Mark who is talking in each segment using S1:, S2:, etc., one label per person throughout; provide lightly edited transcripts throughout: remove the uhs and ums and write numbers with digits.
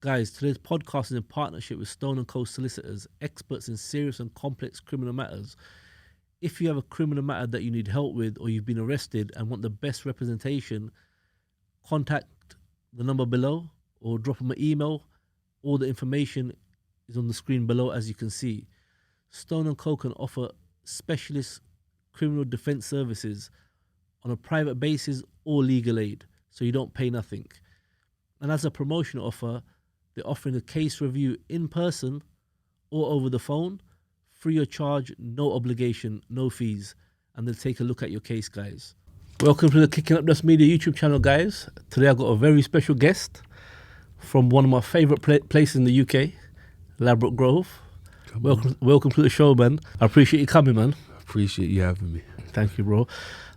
S1: Guys, today's podcast is in partnership with Co Solicitors, experts in serious and complex criminal matters. If you have a criminal matter that you need help with or you've been arrested and want the best representation, contact the number below or drop them an email. All the information is on the screen below, as you can see. Stone & Co can offer specialist criminal defense services on a private basis or legal aid, so you don't pay nothing. And as a promotional offer, they're offering a case review in person or over the phone, free of charge, no obligation, no fees, and they'll take a look at your case, guys. Welcome to the Kicking Up Dust Media YouTube channel, guys. Today I've got a very special guest from one of my favourite places in the UK, Ladbrook Grove. Welcome to the show, man. I appreciate you coming, man.
S2: Appreciate you having me.
S1: Thank you, bro.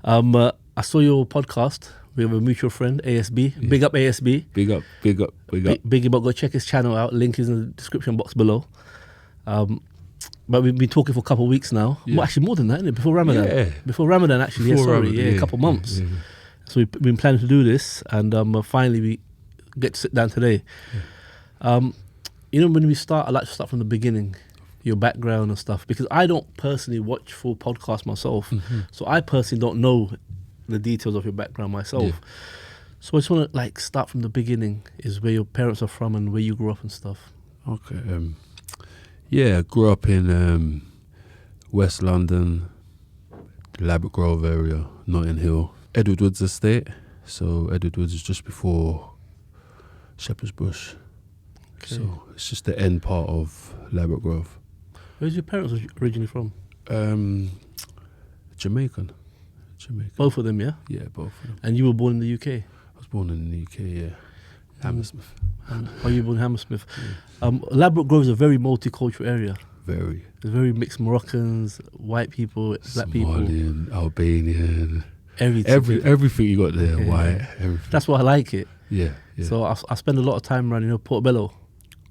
S1: I saw your podcast. We have a mutual friend, ASB. Yeah. Big up ASB.
S2: Big up.
S1: Big up. Go check his channel out. Link is in the description box below. But we've been talking for a couple of weeks now. Yeah. Well, actually, more than that, isn't it? Before Ramadan.
S2: Yeah.
S1: Before Ramadan, actually. A couple of months. Yeah. So we've been planning to do this, and finally we get to sit down today. Yeah. When we start, I like to start from the beginning, your background and stuff, because I don't personally watch full podcasts myself. Mm-hmm. So I personally don't know the details of your background myself. Yeah. So I just want to start from the beginning, is where your parents are from and where you grew up and stuff.
S2: Okay. I grew up in West London, Ladbrook Grove area, Notting Hill, Edward Woods Estate. So Edward Woods is just before Shepherd's Bush. Okay. So it's just the end part of Ladbrook Grove.
S1: Where's your parents originally from?
S2: Jamaican.
S1: Both of them, yeah?
S2: Yeah, both of them.
S1: And you were born in the UK?
S2: I was born in the UK, yeah. Hammersmith.
S1: You were born in Hammersmith. Yeah. Ladbrook Grove is a very multicultural area.
S2: Very.
S1: There's very mixed Moroccans, white people, black people.
S2: Somalian, Albanian.
S1: Everything
S2: you got there, white, everything.
S1: That's why I like it.
S2: Yeah.
S1: So I spend a lot of time around, Portobello.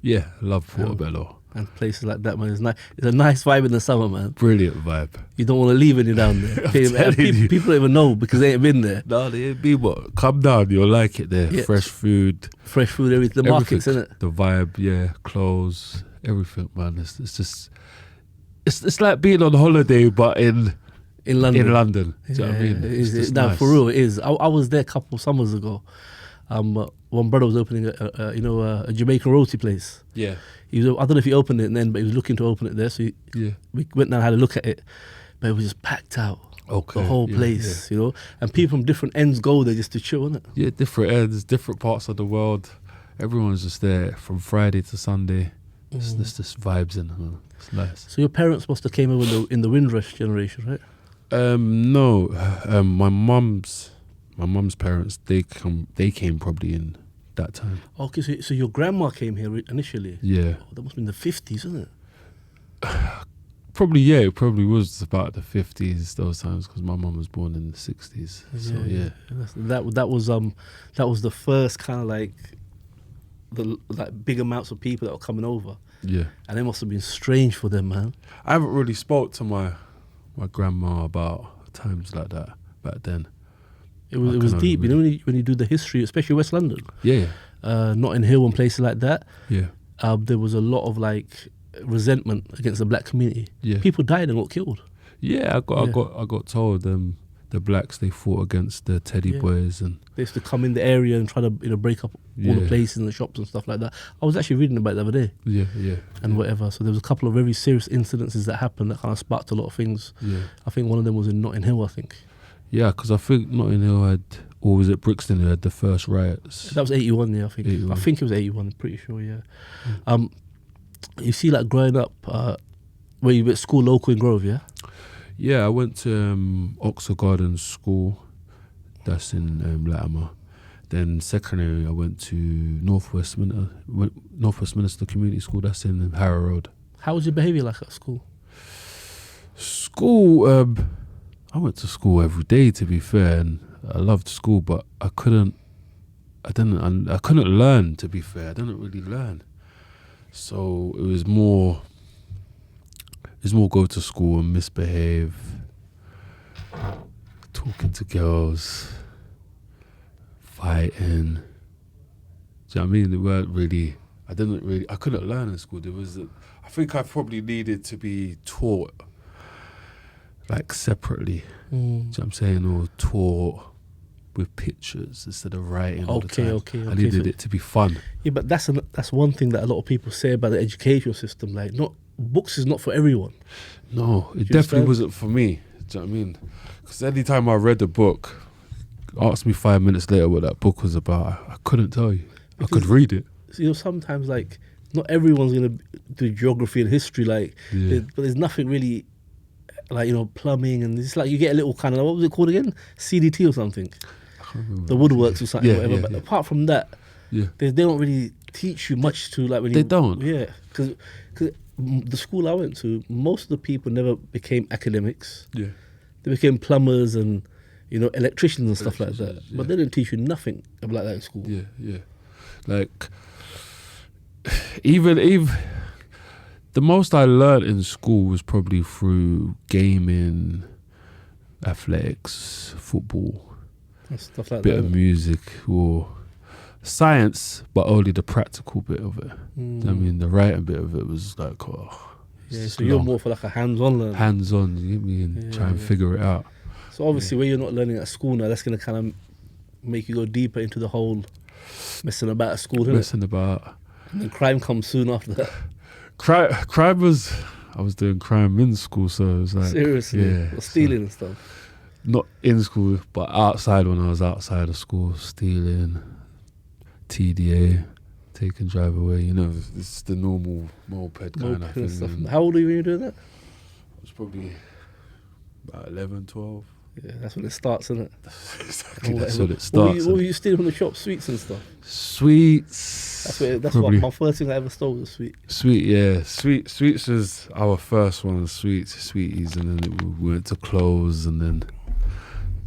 S2: Yeah, I love Portobello.
S1: And places like that, man. It's a nice vibe in the summer, man.
S2: Brilliant vibe.
S1: You don't want to leave when you're down there. People don't even know because they ain't been there.
S2: No, they ain't been, but come down, you'll like it there. Yeah. Fresh food,
S1: everything. The markets, innit?
S2: The vibe, yeah, clothes, everything, man. It's just, it's like being on holiday, but in London. Do you know what I mean? It's nice.
S1: For real, it is. I was there a couple of summers ago. One brother was opening a Jamaican roti place.
S2: Yeah.
S1: I don't know if he opened it then, but he was looking to open it there. So we went down and had a look at it, but it was just packed out.
S2: Okay.
S1: The whole place, and people from different ends go there just to chill, innit?
S2: Yeah, different ends, different parts of the world. Everyone's just there from Friday to Sunday. It's just vibes in. It's nice.
S1: So your parents must have came over in the Windrush generation, right?
S2: No. My mum's parents, they came probably in that time.
S1: Okay, so your grandma came here initially?
S2: Yeah.
S1: Oh, that must have been the 50s, isn't it?
S2: Probably, yeah. It probably was about the 50s, those times, because my mum was born in the 60s. So, yeah. That was the first kind of big amounts of people that were coming over. Yeah. And
S1: it must have been strange for them, man.
S2: I haven't really spoke to my grandma about times like that back then.
S1: It was deep, when you do the history, especially West London.
S2: Yeah.
S1: Notting Hill and places like that.
S2: Yeah.
S1: There was a lot of resentment against the black community.
S2: Yeah.
S1: People died and got killed.
S2: Yeah, I got told the blacks, they fought against the Teddy boys, and
S1: they used to come in the area and try to break up all the places and the shops and stuff like that. I was actually reading about it the other day.
S2: Yeah.
S1: And whatever. So there was a couple of very serious incidences that happened that kind of sparked a lot of things.
S2: Yeah.
S1: I think one of them was in Notting Hill, I think.
S2: Yeah, because I think Notting Hill or was it Brixton who had the first riots?
S1: That was 81, yeah, I think. 81. I think it was 81, I'm pretty sure, yeah. You see, growing up, where you went to school local in Grove, yeah?
S2: Yeah, I went to Oxford Gardens School, that's in Latimer. Then secondary, I went to Northwest Minister Community School, that's in Harrow Road. How
S1: was your behaviour like at school?
S2: I went to school every day, to be fair, and I loved school, but I couldn't learn, to be fair. I didn't really learn. So it was more go to school and misbehave, talking to girls, fighting. Do you know what I mean? They weren't really, I couldn't learn in school. I think I probably needed to be taught like separately. Do you know what I'm saying? Or taught with pictures instead of writing all the time.
S1: Okay.
S2: I needed it to be fun.
S1: Yeah, but that's one thing that a lot of people say about the education system. Like, not books is not for everyone.
S2: No, it definitely wasn't for me. Do you know what I mean? Because anytime I read a book, ask me 5 minutes later what that book was about, I couldn't tell you. I could read it.
S1: You know, sometimes like not everyone's gonna do geography and history. Like, but there's nothing really like, you know, plumbing, and it's like you get a little kind of, what was it called again? CDT or something.
S2: I can't remember.
S1: The woodworks or something, whatever.
S2: Yeah.
S1: But apart from that, they don't really teach you much to like when
S2: They don't.
S1: Yeah, because the school I went to, most of the people never became academics.
S2: Yeah.
S1: They became plumbers and, you know, electricians and stuff like that. But they didn't teach you nothing about that in school.
S2: Yeah. Like, even the most I learned in school was probably through gaming, athletics, football,
S1: And stuff like
S2: bit
S1: that.
S2: of music, or science, but only the practical bit of it. I mean, the writing bit of it was like,
S1: Yeah, so you're more for like a hands-on learner.
S2: hands-on, you get me, and try and figure it out.
S1: So obviously, where you're not learning at school now, that's going to kind of make you go deeper into the whole messing about at school, isn't it?
S2: Messing about.
S1: And then crime comes soon after that.
S2: Crime was, I was doing crime in school, so it was like,
S1: Seriously,
S2: yeah,
S1: or stealing and stuff.
S2: not in school, but outside when I was outside of school, stealing, TDA, taking drive away. You know, it's the normal moped kind of thing.
S1: And stuff.
S2: And
S1: How old are you when you're doing that?
S2: I was probably about 11, 12.
S1: Yeah, that's when it starts, isn't it?
S2: Exactly, that's when it
S1: What
S2: starts.
S1: were you stealing from the shop? Sweets and stuff.
S2: Sweets.
S1: That's
S2: probably.
S1: what my first thing I ever stole was a sweet.
S2: Sweet, yeah. Sweets was our first one. Sweeties, and then we went to clothes, and then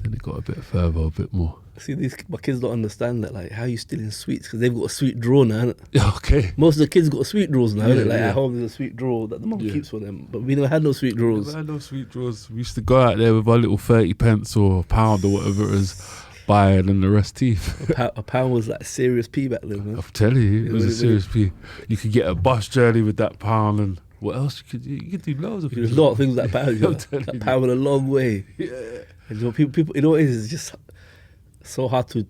S2: it got a bit further, a bit more.
S1: See, my kids don't understand that, like, how you stealing sweets, because they've got a sweet drawer now, innit?
S2: Okay.
S1: Most of the kids got sweet drawers now, innit? Like,
S2: yeah.
S1: at home there's a sweet drawer that the mum keeps for them, but we never had no sweet drawers.
S2: Never had no sweet drawers. We used to go out there with our little 30 pence or a pound or whatever it is, buy it, and the rest teeth.
S1: A pound was like serious P back then, man.
S2: I'm telling you, it was a
S1: Really,
S2: serious P. You could get a bus journey with that pound, and what else you could do loads of things.
S1: There's a lot of things with that pound, you know?
S2: I'm telling
S1: That
S2: you.
S1: pound went a long way.
S2: Yeah.
S1: And you know, people, you know what it is? It's just so hard to,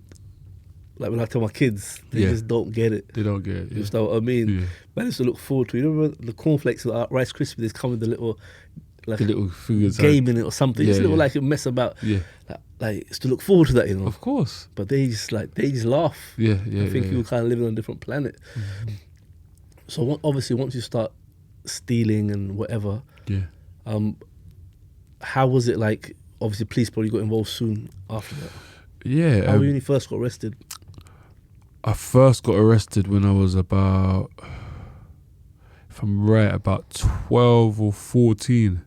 S1: like, when I tell my kids, they just don't get it.
S2: They don't get it.
S1: You know what I mean?
S2: Yeah.
S1: But I used to look forward to. You remember the cornflakes with Rice Krispies? They come with the little, like,
S2: The little fingers.
S1: game in it or something. It's
S2: Yeah,
S1: little
S2: yeah.
S1: like a mess about.
S2: Yeah.
S1: Like it's to look forward to that, you know.
S2: Of course.
S1: But they just laugh.
S2: Yeah.
S1: I think you were kind of living on a different planet.
S2: Mm-hmm.
S1: So obviously, once you start stealing and whatever,
S2: Yeah.
S1: how was it like? Obviously, police probably got involved soon after that.
S2: Yeah.
S1: How were you when you first got arrested?
S2: I first got arrested when I was about, if I'm right, about 12 or 14.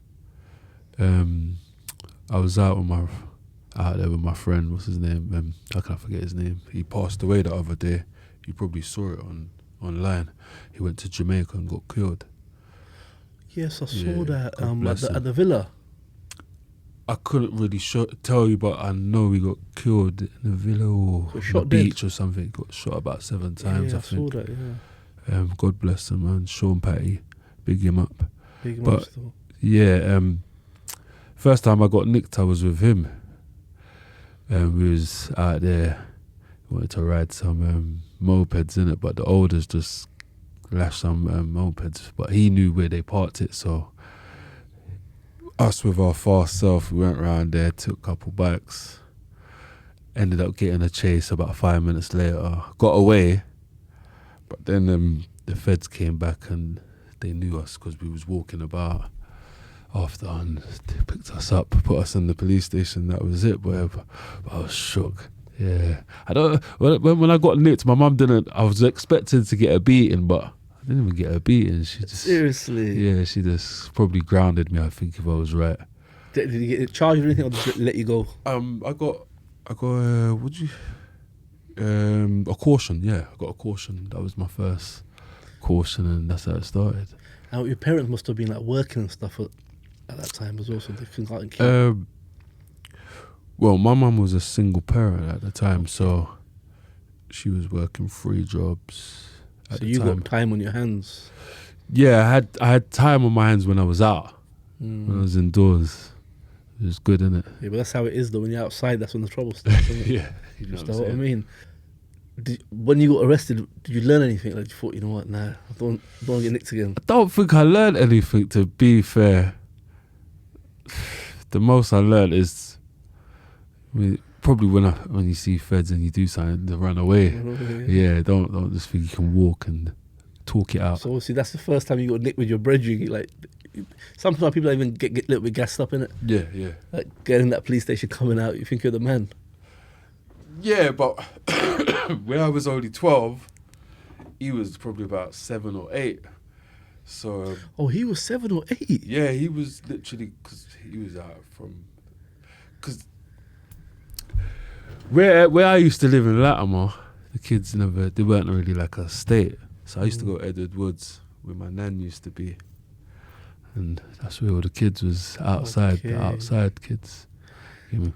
S2: I was out there with my friend. What's his name? How can I forget his name? He passed away the other day. You probably saw it online. He went to Jamaica and got killed.
S1: Yes, I saw
S2: Yeah,
S1: that
S2: God bless him.
S1: at the villa.
S2: I couldn't really tell you, but I know he got killed in a villa or
S1: Got
S2: on
S1: shot
S2: the
S1: dead?
S2: beach or something. He got shot about 7 times,
S1: Yeah,
S2: I think.
S1: saw that. Yeah,
S2: God bless him, man. Sean Patty, big him up.
S1: big
S2: But-
S1: milestone.
S2: Yeah, first time I got nicked, I was with him. We was out there, wanted to ride some mopeds in it, but the olders just lashed some mopeds. But he knew where they parked it, so us with our fast self, we went round there, took a couple bikes, ended up getting a chase about 5 minutes later, got away, but then the feds came back and they knew us because we was walking about after, and they picked us up, put us in the police station. That was it, but I was shook. Yeah, I don't. When I got nicked, my mum didn't. I was expecting to get a beating, but I didn't even get a beating. She just
S1: Seriously?
S2: Yeah, she just probably grounded me, I think, if I was right.
S1: Did you get charged or anything, or just let you go?
S2: I got a caution. Yeah, I got a caution. That was my first caution, and that's how it started.
S1: Now your parents must have been like working and stuff at that time as well, so they couldn't go out and keep.
S2: Well, my mum was a single parent at the time, so she was working 3 jobs, at
S1: So
S2: the
S1: you
S2: time.
S1: got time on your hands.
S2: Yeah, I had time on my hands when I was out. When I was indoors. It was good, innit?
S1: Yeah, but that's how it is though. When you're outside, that's when the trouble starts. Isn't it?
S2: Yeah, you know
S1: That's what I mean. When you got arrested, did you learn anything? Like you thought, you know what? Nah, I don't want to get nicked again.
S2: I don't think I learned anything, to be fair. The most I learned is probably when you see feds and you do something, they run away. Yeah, don't just think you can walk and talk it out.
S1: So obviously that's the first time you got nicked with your brethren. Like sometimes people even get a little bit gassed up in it.
S2: Yeah.
S1: Like getting in that police station, coming out, you think you're the man.
S2: Yeah, but when I was only 12, he was probably about 7 or 8. So.
S1: He was 7 or 8.
S2: Yeah, he was literally, because he was out from. Because where I used to live in Latimer, the kids they weren't really like a state. So I used to go to Edward Woods, where my nan used to be, and that's where all the kids was outside.
S1: Okay.
S2: The outside kids. You know.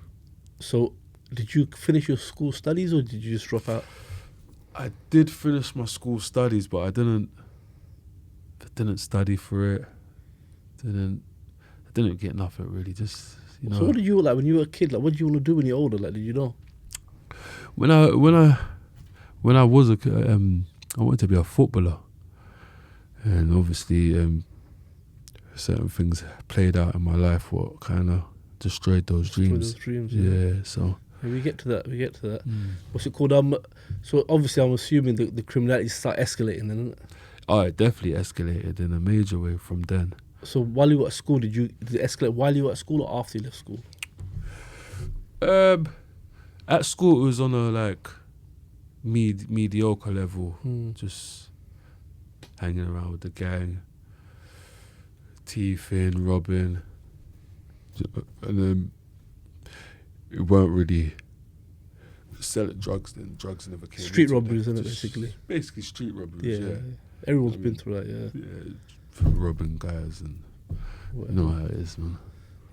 S1: So, did you finish your school studies or did you just drop out?
S2: I did finish my school studies, but I didn't study for it. I didn't get nothing really. Just
S1: So what did you like when you were a kid? Like, what did you want to do when you're older? Like, did you know?
S2: When I was a kid, I wanted to be a footballer, and obviously certain things played out in my life what kind of destroyed those dreams. Yeah, so.
S1: Yeah, we get to that. What's it called? So obviously I'm assuming the criminality start escalating then, isn't it?
S2: Oh, it definitely escalated in a major way from then.
S1: So while you were at school, did it escalate while you were at school or after you left school?
S2: At school it was on a like mediocre level, just hanging around with the gang, thieving, robbing, and then it weren't really selling drugs. Then drugs never came.
S1: Street robberies, isn't it, basically?
S2: Basically street robberies. Yeah.
S1: Everyone's been through that. Yeah.
S2: Robbing guys and
S1: Whatever.
S2: you know how it is, man.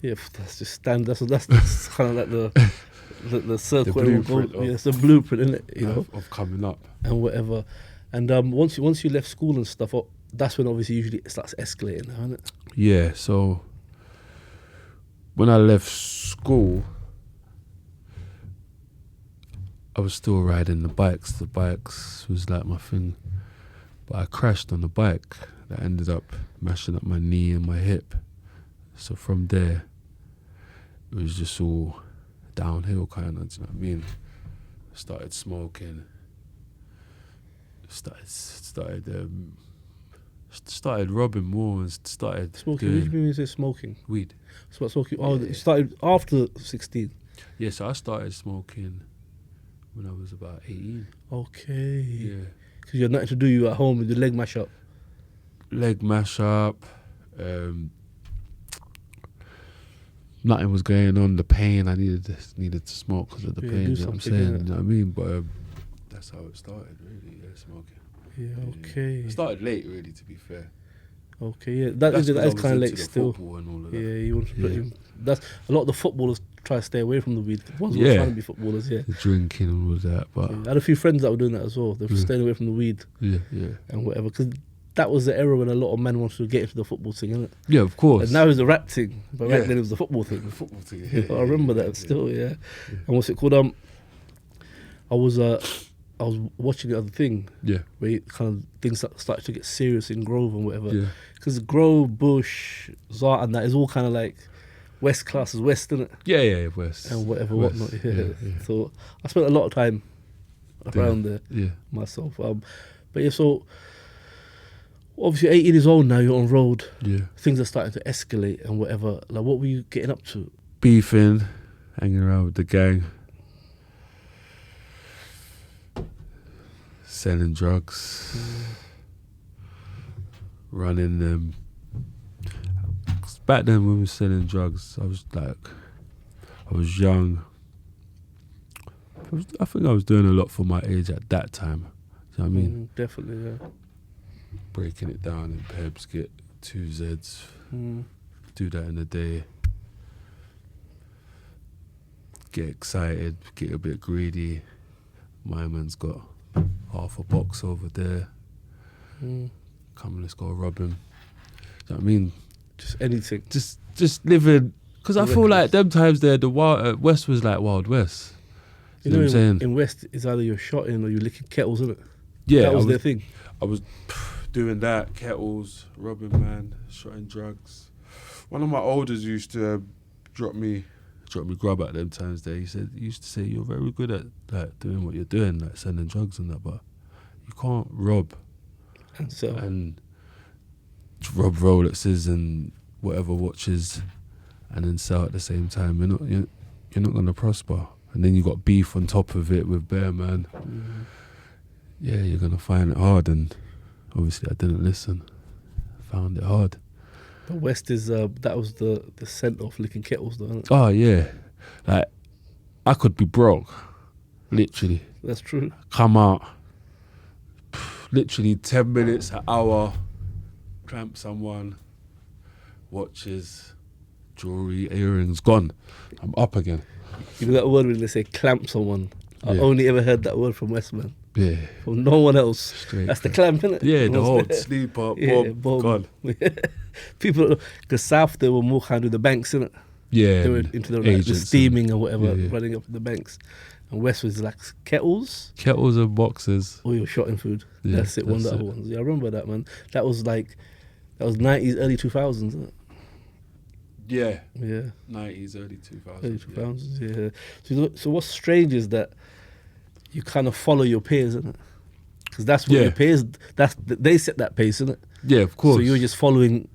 S1: Yeah, that's just standard. That's kind of like the circle.
S2: The blueprint.
S1: It's the blueprint, isn't it? You know,
S2: of coming up
S1: and whatever. And once you left school and stuff, that's when obviously usually it starts escalating, isn't it?
S2: Yeah. So when I left school, I was still riding the bikes. The bikes was like my thing, but I crashed on the bike. That ended up mashing up my knee and my hip. So from there, it was just all downhill kind of, do you know what I mean? Started smoking. Started robbing more and started
S1: Smoking? What do you mean when you say smoking?
S2: Weed.
S1: So what smoking? Oh, you started after 16?
S2: Yeah, so I started smoking when I was about 18.
S1: Okay.
S2: Yeah.
S1: Because you had nothing to do, you were at home with your leg mash up.
S2: Leg mash up. Nothing was going on. The pain, I needed to smoke because of the pain. You know what I'm saying? You know what I mean? But that's how it started, really. Yeah, smoking.
S1: Yeah, okay.
S2: It started late, really, to be fair.
S1: Okay, yeah, that is kind of late still.
S2: And all of that.
S1: Yeah, you want to put him. That's a lot of the footballers try to stay away from the weed. The ones who are trying to be footballers, yeah.
S2: The drinking and all of that, but
S1: I had a few friends that were doing that as well. They were staying away from the weed.
S2: Yeah.
S1: And whatever, because that was the era when a lot of men wanted to get into the football thing, isn't it?
S2: Yeah, of course.
S1: And now it's a rap thing, but back then it was the football thing.
S2: The football thing. Yeah,
S1: I remember that still. Yeah. And what's it called? I was watching the other thing.
S2: Yeah.
S1: Where kind of things started to get serious in Grove and whatever.
S2: Yeah.
S1: Because Grove, Bush, Zart and that is all kind of like West classes, West, isn't it?
S2: Yeah, West.
S1: And whatever,
S2: West.
S1: whatnot. Yeah. So I spent a lot of time around there myself. But yeah, so obviously 18 years old now, you're on road.
S2: Yeah.
S1: Things are starting to escalate and whatever. Like, what were you getting up to?
S2: Beefing, hanging around with the gang. Selling drugs. Running them. Back then when we were selling drugs, I was young. I think I was doing a lot for my age at that time. Do you know what I mean?
S1: Definitely, yeah.
S2: Breaking it down in Pebs, get 2 Zs, do that in a day. Get excited, get a bit greedy. My man's got half a box over there. Come, let's go rob him. Do you know what I mean?
S1: Just anything.
S2: Just living. Because I feel like
S1: Reckless.
S2: them times there, the wild West was like Wild West. You know what I'm saying?
S1: In West, it's either you're shotting or you're licking kettles, isn't it?
S2: Yeah,
S1: that was their thing.
S2: I was doing that, kettles, robbing man, shotting drugs. One of my elders used to drop me grub at them times there. He used to say, you're very good at like doing what you're doing, like selling drugs and that, but you can't rob
S1: And so,
S2: and rob Rolexes and whatever watches and then sell at the same time. You're not gonna prosper. And then you got beef on top of it with Bear Man. Yeah, you're gonna find it hard, and obviously I didn't listen. Found it hard.
S1: but West is that was the scent of licking kettles, though, isn't it?
S2: Oh yeah, like I could be broke, literally.
S1: That's true.
S2: Come out, literally 10 minutes, an hour, clamp someone, watches, jewelry, earrings, gone. I'm up again.
S1: You know that word when they say clamp someone? I
S2: Yeah.
S1: only ever heard that word from Westman.
S2: Yeah,
S1: From no one else.
S2: straight.
S1: That's the clamp, innit?
S2: Yeah, the whole
S1: What's
S2: sleeper,
S1: Yeah,
S2: boom,
S1: boom.
S2: gone.
S1: People, because South, they were more kind of the banks, innit?
S2: Yeah,
S1: They were
S2: and
S1: into the
S2: agents
S1: steaming or whatever,
S2: yeah.
S1: running up the banks. And West was like kettles
S2: kettles and boxes.
S1: or you're shotting food.
S2: Yeah,
S1: That's it, one of the
S2: that's
S1: other
S2: it.
S1: ones. Yeah, I remember that, man. That was 90s, early 2000s, isn't it?
S2: Yeah,
S1: Yeah.
S2: 90s, early 2000s.
S1: Early 2000s, yeah. So what's strange is that you kind of follow your peers, isn't it? Because that's what
S2: Yeah.
S1: your peers, they set that pace, isn't it?
S2: Yeah, of course.
S1: So you were just following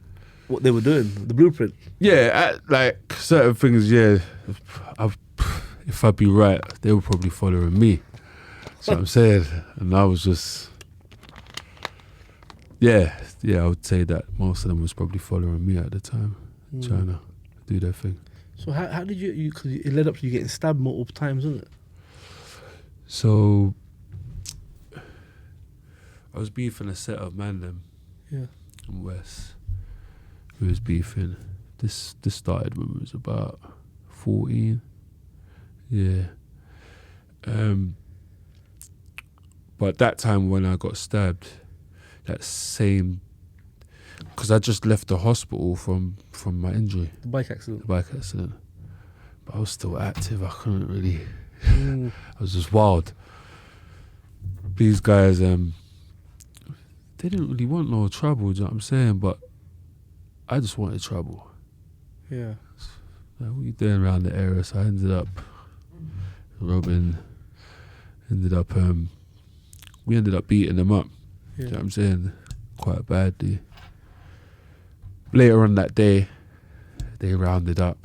S1: what they were doing, the blueprint.
S2: Yeah, like certain things, yeah. If I'd be right, they were probably following me. That's what I'm saying. And I was just, yeah, I would say that most of them was probably following me at the time, trying to do their thing.
S1: So how did you, because it led up to you getting stabbed multiple times, isn't it?
S2: So I was beefing a set of man them
S1: Yeah.
S2: in West. We was beefing. This started when we was about 14. Yeah. But that time when I got stabbed, that same, because I just left the hospital from my injury,
S1: The bike accident.
S2: the bike accident. But I was still active. I couldn't really.
S1: Mm.
S2: I was just wild. These guys, they didn't really want no trouble. Do you know what I'm saying? But I just wanted trouble.
S1: Yeah.
S2: Like, what are you doing around the area? So I ended up robbing. We ended up beating them up.
S1: Yeah.
S2: You know what I'm saying? Quite badly. Later on that day, they rounded up.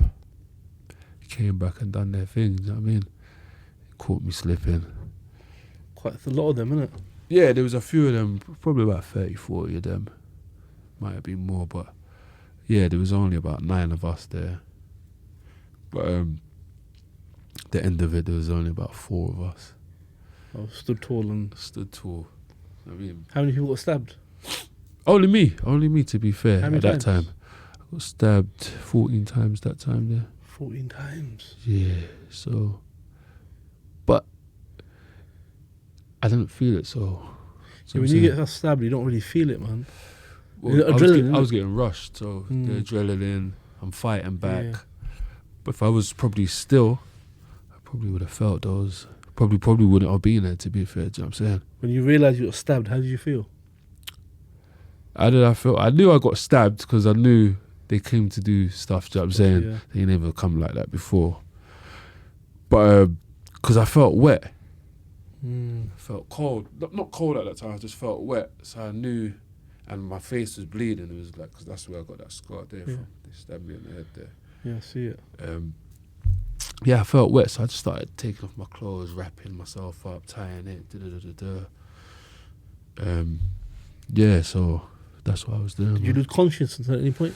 S2: Came back and done their thing. You know what I mean? Caught me slipping.
S1: Quite a lot of them, innit?
S2: Yeah, there was a few of them, probably about 30, 40 of them. Might have been more, but yeah, there was only about 9 of us there. But the end of it, there was only about 4 of us.
S1: I stood tall and...
S2: Stood tall. I mean,
S1: How many people got stabbed?
S2: only me to be fair,
S1: How many
S2: at that
S1: times?
S2: time. I got stabbed 14 times that time there.
S1: 14 times.
S2: Yeah, so, but I didn't feel it, so
S1: Yeah, when you get stabbed, you don't really feel it, man.
S2: well,
S1: the adrenaline,
S2: I was getting rushed, so the
S1: Mm.
S2: adrenaline, I'm fighting back.
S1: Yeah.
S2: But if I was probably still, I probably would have felt those. Probably wouldn't have been there, to be fair. Do you know what I'm saying?
S1: When you realised you got stabbed, how did you feel?
S2: How did I feel? I knew I got stabbed because I knew they came to do stuff. Do you know what I'm saying?
S1: Yeah.
S2: They never come like that before. But because I felt wet,
S1: Mm.
S2: I felt cold. Not cold at that time. I just felt wet, so I knew, and my face was bleeding. It was like, because that's where I got that scar there
S1: Yeah.
S2: from. They stabbed me in the head there.
S1: Yeah, I see it.
S2: Yeah, I felt wet, so I just started taking off my clothes, wrapping myself up, tying it. Yeah, so that's what I was doing.
S1: Did you
S2: man.
S1: lose consciousness at any point?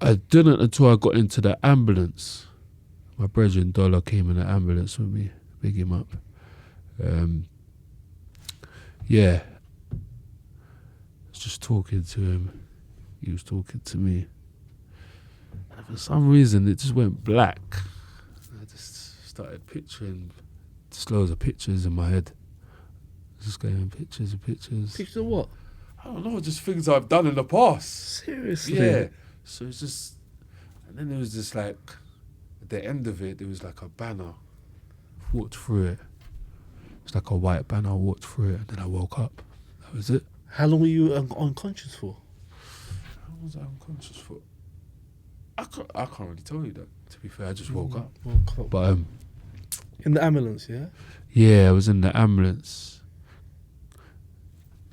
S2: I didn't until I got into the ambulance. My brethren Dollar came in the ambulance with me, big him up. Yeah, I was just talking to him. He was talking to me. And for some reason, it just went black. I just started picturing, just loads of pictures in my head. Just going pictures and pictures.
S1: Pictures of what?
S2: I don't know, just things I've done in the past.
S1: Seriously?
S2: Yeah. So it's just, and then it was just like, at the end of it, there was like a banner. Walked through it. It's like a white banner. I walked through it, and then I woke up. That was it.
S1: How long were you unconscious for?
S2: How was I unconscious for? I can't really tell you that. To be fair, I just woke up.
S1: Woke up.
S2: But
S1: In the ambulance, yeah?
S2: yeah, I was in the ambulance.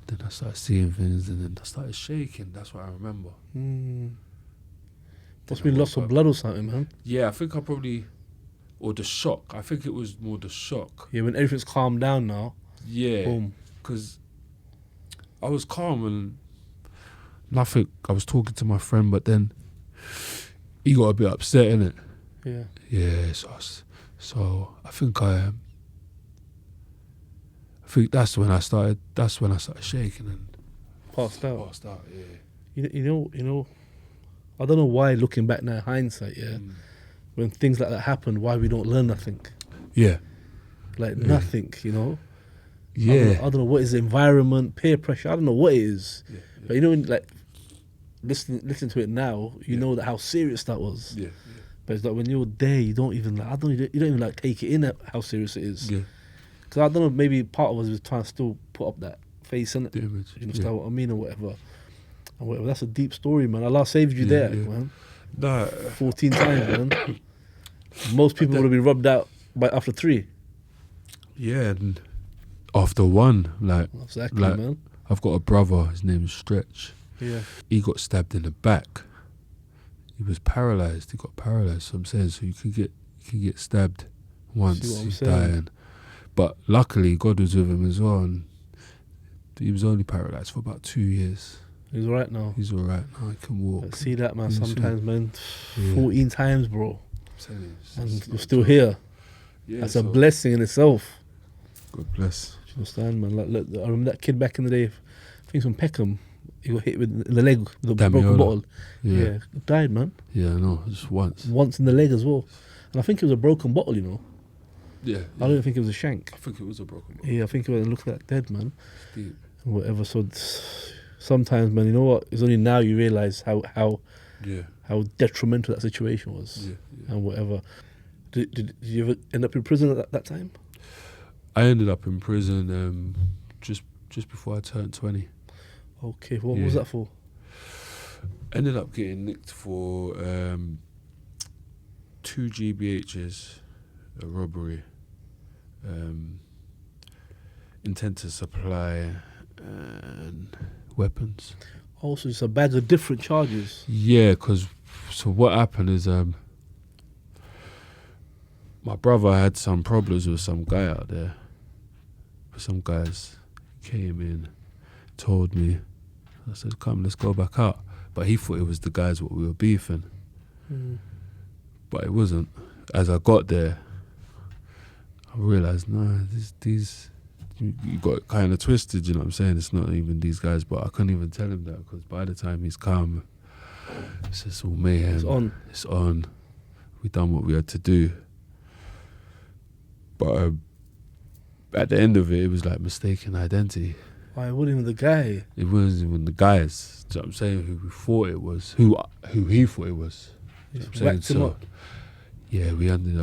S2: Then I started seeing things, and then I started shaking. That's what I remember.
S1: Must been loss of blood or something, man.
S2: Yeah, I think I probably, or the shock. I think it was more the shock.
S1: Yeah, when everything's calmed down now.
S2: Yeah,
S1: Boom.
S2: because I was calm and nothing. I was talking to my friend, but then he got a bit upset, innit?
S1: Yeah.
S2: Yeah, so I think that's when I started shaking and
S1: Passed out.
S2: Passed out, yeah.
S1: You know, I don't know why, looking back now, hindsight, yeah, when things like that happen, why we don't learn nothing.
S2: Yeah.
S1: Like nothing, you know?
S2: Yeah.
S1: I don't know what is the environment, peer pressure, I don't know what it is.
S2: Yeah.
S1: But you know, when, like, listen to it now, you know that how serious that was.
S2: Yeah.
S1: But it's like when you're there, you don't even like take it in how serious it is.
S2: Yeah.
S1: Because I don't know, maybe part of us was trying to still put up that face in it.
S2: The image.
S1: You understand what I mean, or whatever. And whatever. That's a deep story, man. Allah saved you there, man.
S2: No.
S1: 14 times, man. Most people would have been rubbed out after 3.
S2: Yeah, and after 1, like,
S1: Exactly, man.
S2: I've got a brother. His name is Stretch.
S1: Yeah.
S2: He got stabbed in the back. He was paralyzed. He got paralyzed. So I'm saying, so you can get stabbed once, he's dying. But luckily, God was with him as well, and he was only paralyzed for about 2 years.
S1: He's all right now.
S2: He's all right now. He can walk.
S1: I see that, man.
S2: You
S1: Sometimes, man.
S2: Yeah.
S1: 14 times, bro. And you're still
S2: joke.
S1: here.
S2: Yeah,
S1: That's a blessing in itself.
S2: God bless.
S1: Do you understand, man? Like, look, I remember that kid back in the day. I think it was from Peckham. He got hit in the leg with a broken bottle. Yeah, died, man.
S2: Yeah, I know. Just once.
S1: Once in the leg as well. And I think it was a broken bottle, you know.
S2: Yeah.
S1: I don't think it was a shank.
S2: I think it was a broken bottle.
S1: Yeah, I think it was. Look at that dead, man.
S2: Deep.
S1: And whatever. So sometimes, man, you know what? It's only now you realise how detrimental that situation was.
S2: Yeah.
S1: And whatever. Did you ever end up in prison at that time?
S2: I ended up in prison just before I turned 20.
S1: Okay, what was that for?
S2: Ended up getting nicked for 2 GBHs, a robbery, intent to supply, and weapons.
S1: Also, it's a bag of different charges.
S2: Yeah, so what happened is my brother had some problems with some guy out there. Some guys came in, told me. I said, come, let's go back out. But he thought it was the guys what we were beefing. But it wasn't. As I got there, I realised, these you got it kind of twisted, you know what I'm saying? It's not even these guys, but I couldn't even tell him that because by the time he's come, it's just all mayhem. It's on. We done what we had to do. But at the end of it, it was like mistaken identity.
S1: Why, it wasn't even the guy.
S2: It wasn't even the guys. Do you know what I'm saying? Who we thought it was. Who he thought it was. Do you know what I'm saying?
S1: Him up.
S2: Yeah, we ended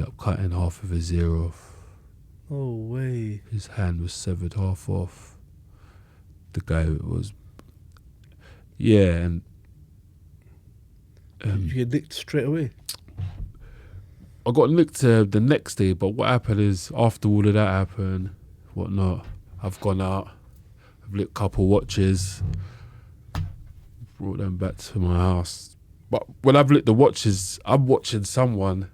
S2: up cutting half of his ear off.
S1: No way.
S2: His hand was severed half off. The guy was... Yeah, and...
S1: Did you get nicked straight away?
S2: I got nicked the next day, but what happened is, after all of that happened, whatnot, I've gone out, I've lit a couple watches, brought them back to my house. But when I've lit the watches, I'm watching someone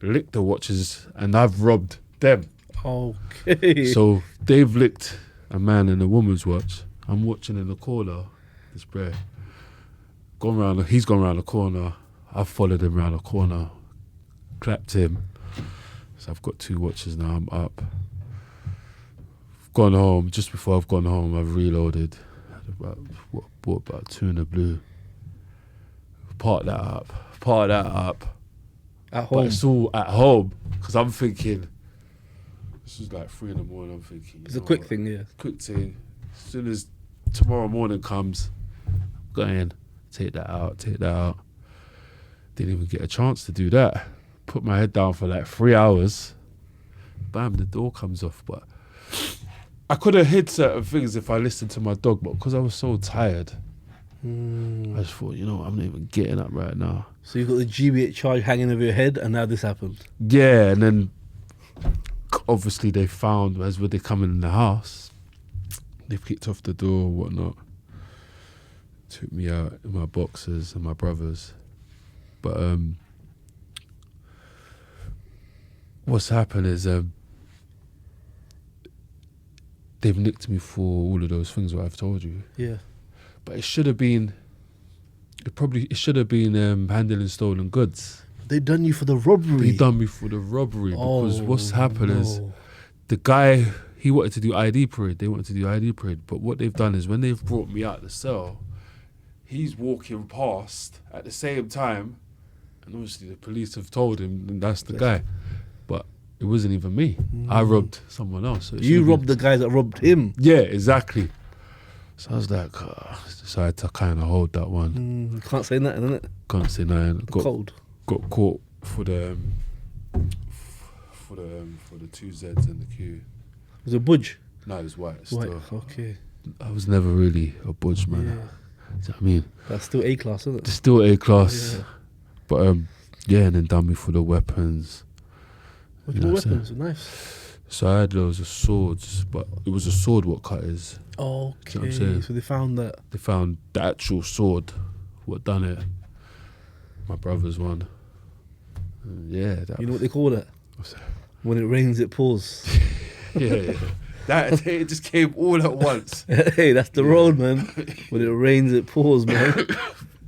S2: lick the watches and I've robbed them.
S1: Okay.
S2: So they've licked a man and a woman's watch. I'm watching in the corner, this bro. He's gone round the corner, I've followed him round the corner. Clapped him. So I've got 2 watches now, I'm up. I've gone home, just before I've gone home, I've reloaded. Bought about 2 in the blue. Part that up.
S1: At home?
S2: But it's all at home, because I'm thinking, This was like 3 a.m. I'm thinking.
S1: It's a quick thing, yeah.
S2: Quick thing. As soon as tomorrow morning comes, go in, take that out. Didn't even get a chance to do that. Put my head down for like 3 hours. Bam, the door comes off. But I could have hid certain things if I listened to my dog, but because I was so tired, I just thought, I'm not even getting up right now.
S1: So you've got the GBH charge hanging over your head, and now this happened.
S2: Yeah, and then obviously they found, as they coming in the house, they've kicked off the door or whatnot. Took me out in my boxers and my brothers. But what's happened is they've nicked me for all of those things what I've told you.
S1: Yeah.
S2: But it should have been handling stolen goods.
S1: They done you for the robbery.
S2: They done me for the robbery because what's happened is the guy, he wanted to do ID parade. They wanted to do ID parade. But what they've done is when they've brought me out the cell, he's walking past at the same time, and obviously the police have told him and that's the guy. But it wasn't even me. I robbed someone else. So
S1: you robbed the guy that robbed him.
S2: Yeah, exactly. So I was like, so I had to kind of hold that one.
S1: Can't say nothing, innit?
S2: Can't say nothing.
S1: Cold.
S2: Got caught for the 2 Zs and the Q.
S1: Was it budge?
S2: No, it was white.
S1: White,
S2: Still.
S1: okay.
S2: I was never really a budge, man.
S1: Yeah.
S2: Do you know what I mean?
S1: That's still A class, isn't it?
S2: It's still A class.
S1: Yeah.
S2: But and then done me for the weapons.
S1: What
S2: You know what I'm
S1: weapons? Knives.
S2: So I had loads of swords, but it was a sword what cut is.
S1: Okay,
S2: what I'm saying?
S1: so they found that.
S2: They found the actual sword, what done it. My brother's one. Yeah. That
S1: You know what they call it?
S2: What's that?
S1: When it rains, it pours.
S2: Yeah. That it just came all at once.
S1: Hey, that's the road, man. When it rains, it pours, man.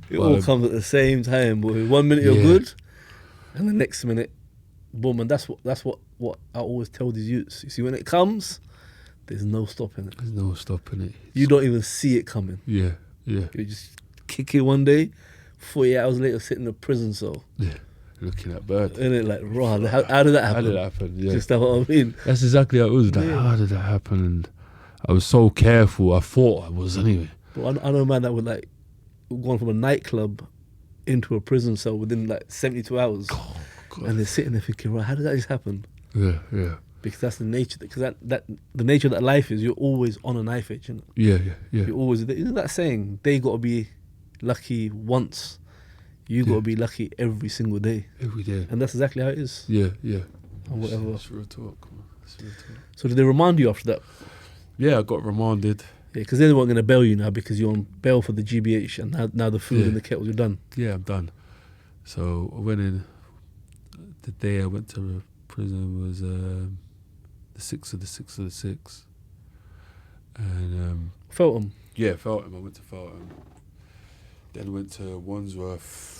S1: It all comes at the same time, boy. 1 minute you're good, and the next minute, boom. And that's what I always tell these youths. You see, when it comes, there's no stopping it.
S2: There's no stopping it.
S1: You don't even see it coming.
S2: Yeah.
S1: You just kick it one day, 48 hours later, sit in a prison cell.
S2: Yeah. Looking at birds.
S1: And it like, raw. How did that happen?
S2: How did that happen? Yeah.
S1: Just what I mean.
S2: That's exactly how it was. Like,
S1: Yeah.
S2: how did that happen? And I was so careful. I thought I was anyway.
S1: But I know a man that would like gone from a nightclub into a prison cell within like 72 hours.
S2: Oh, God.
S1: And they're sitting there thinking, right, how did that just happen?
S2: Yeah.
S1: Because that's the nature. Because that the nature of that life is you're always on a knife edge, isn't it?
S2: Yeah.
S1: You're always. Isn't that saying they got to be lucky once? You got to be lucky every single day.
S2: Every day.
S1: And that's exactly how it is.
S2: Yeah.
S1: And whatever.
S2: It's real talk, man. It's real talk.
S1: So did they remand you after that?
S2: Yeah, I got remanded.
S1: Yeah, because they weren't going to bail you now because you're on bail for the GBH and now the food and the kettles are done.
S2: Yeah, I'm done. So I went in. The day I went to prison was the 6th of the 6th of the 6th. And
S1: Feltham?
S2: yeah, Feltham. I went to Feltham. Then went to Wandsworth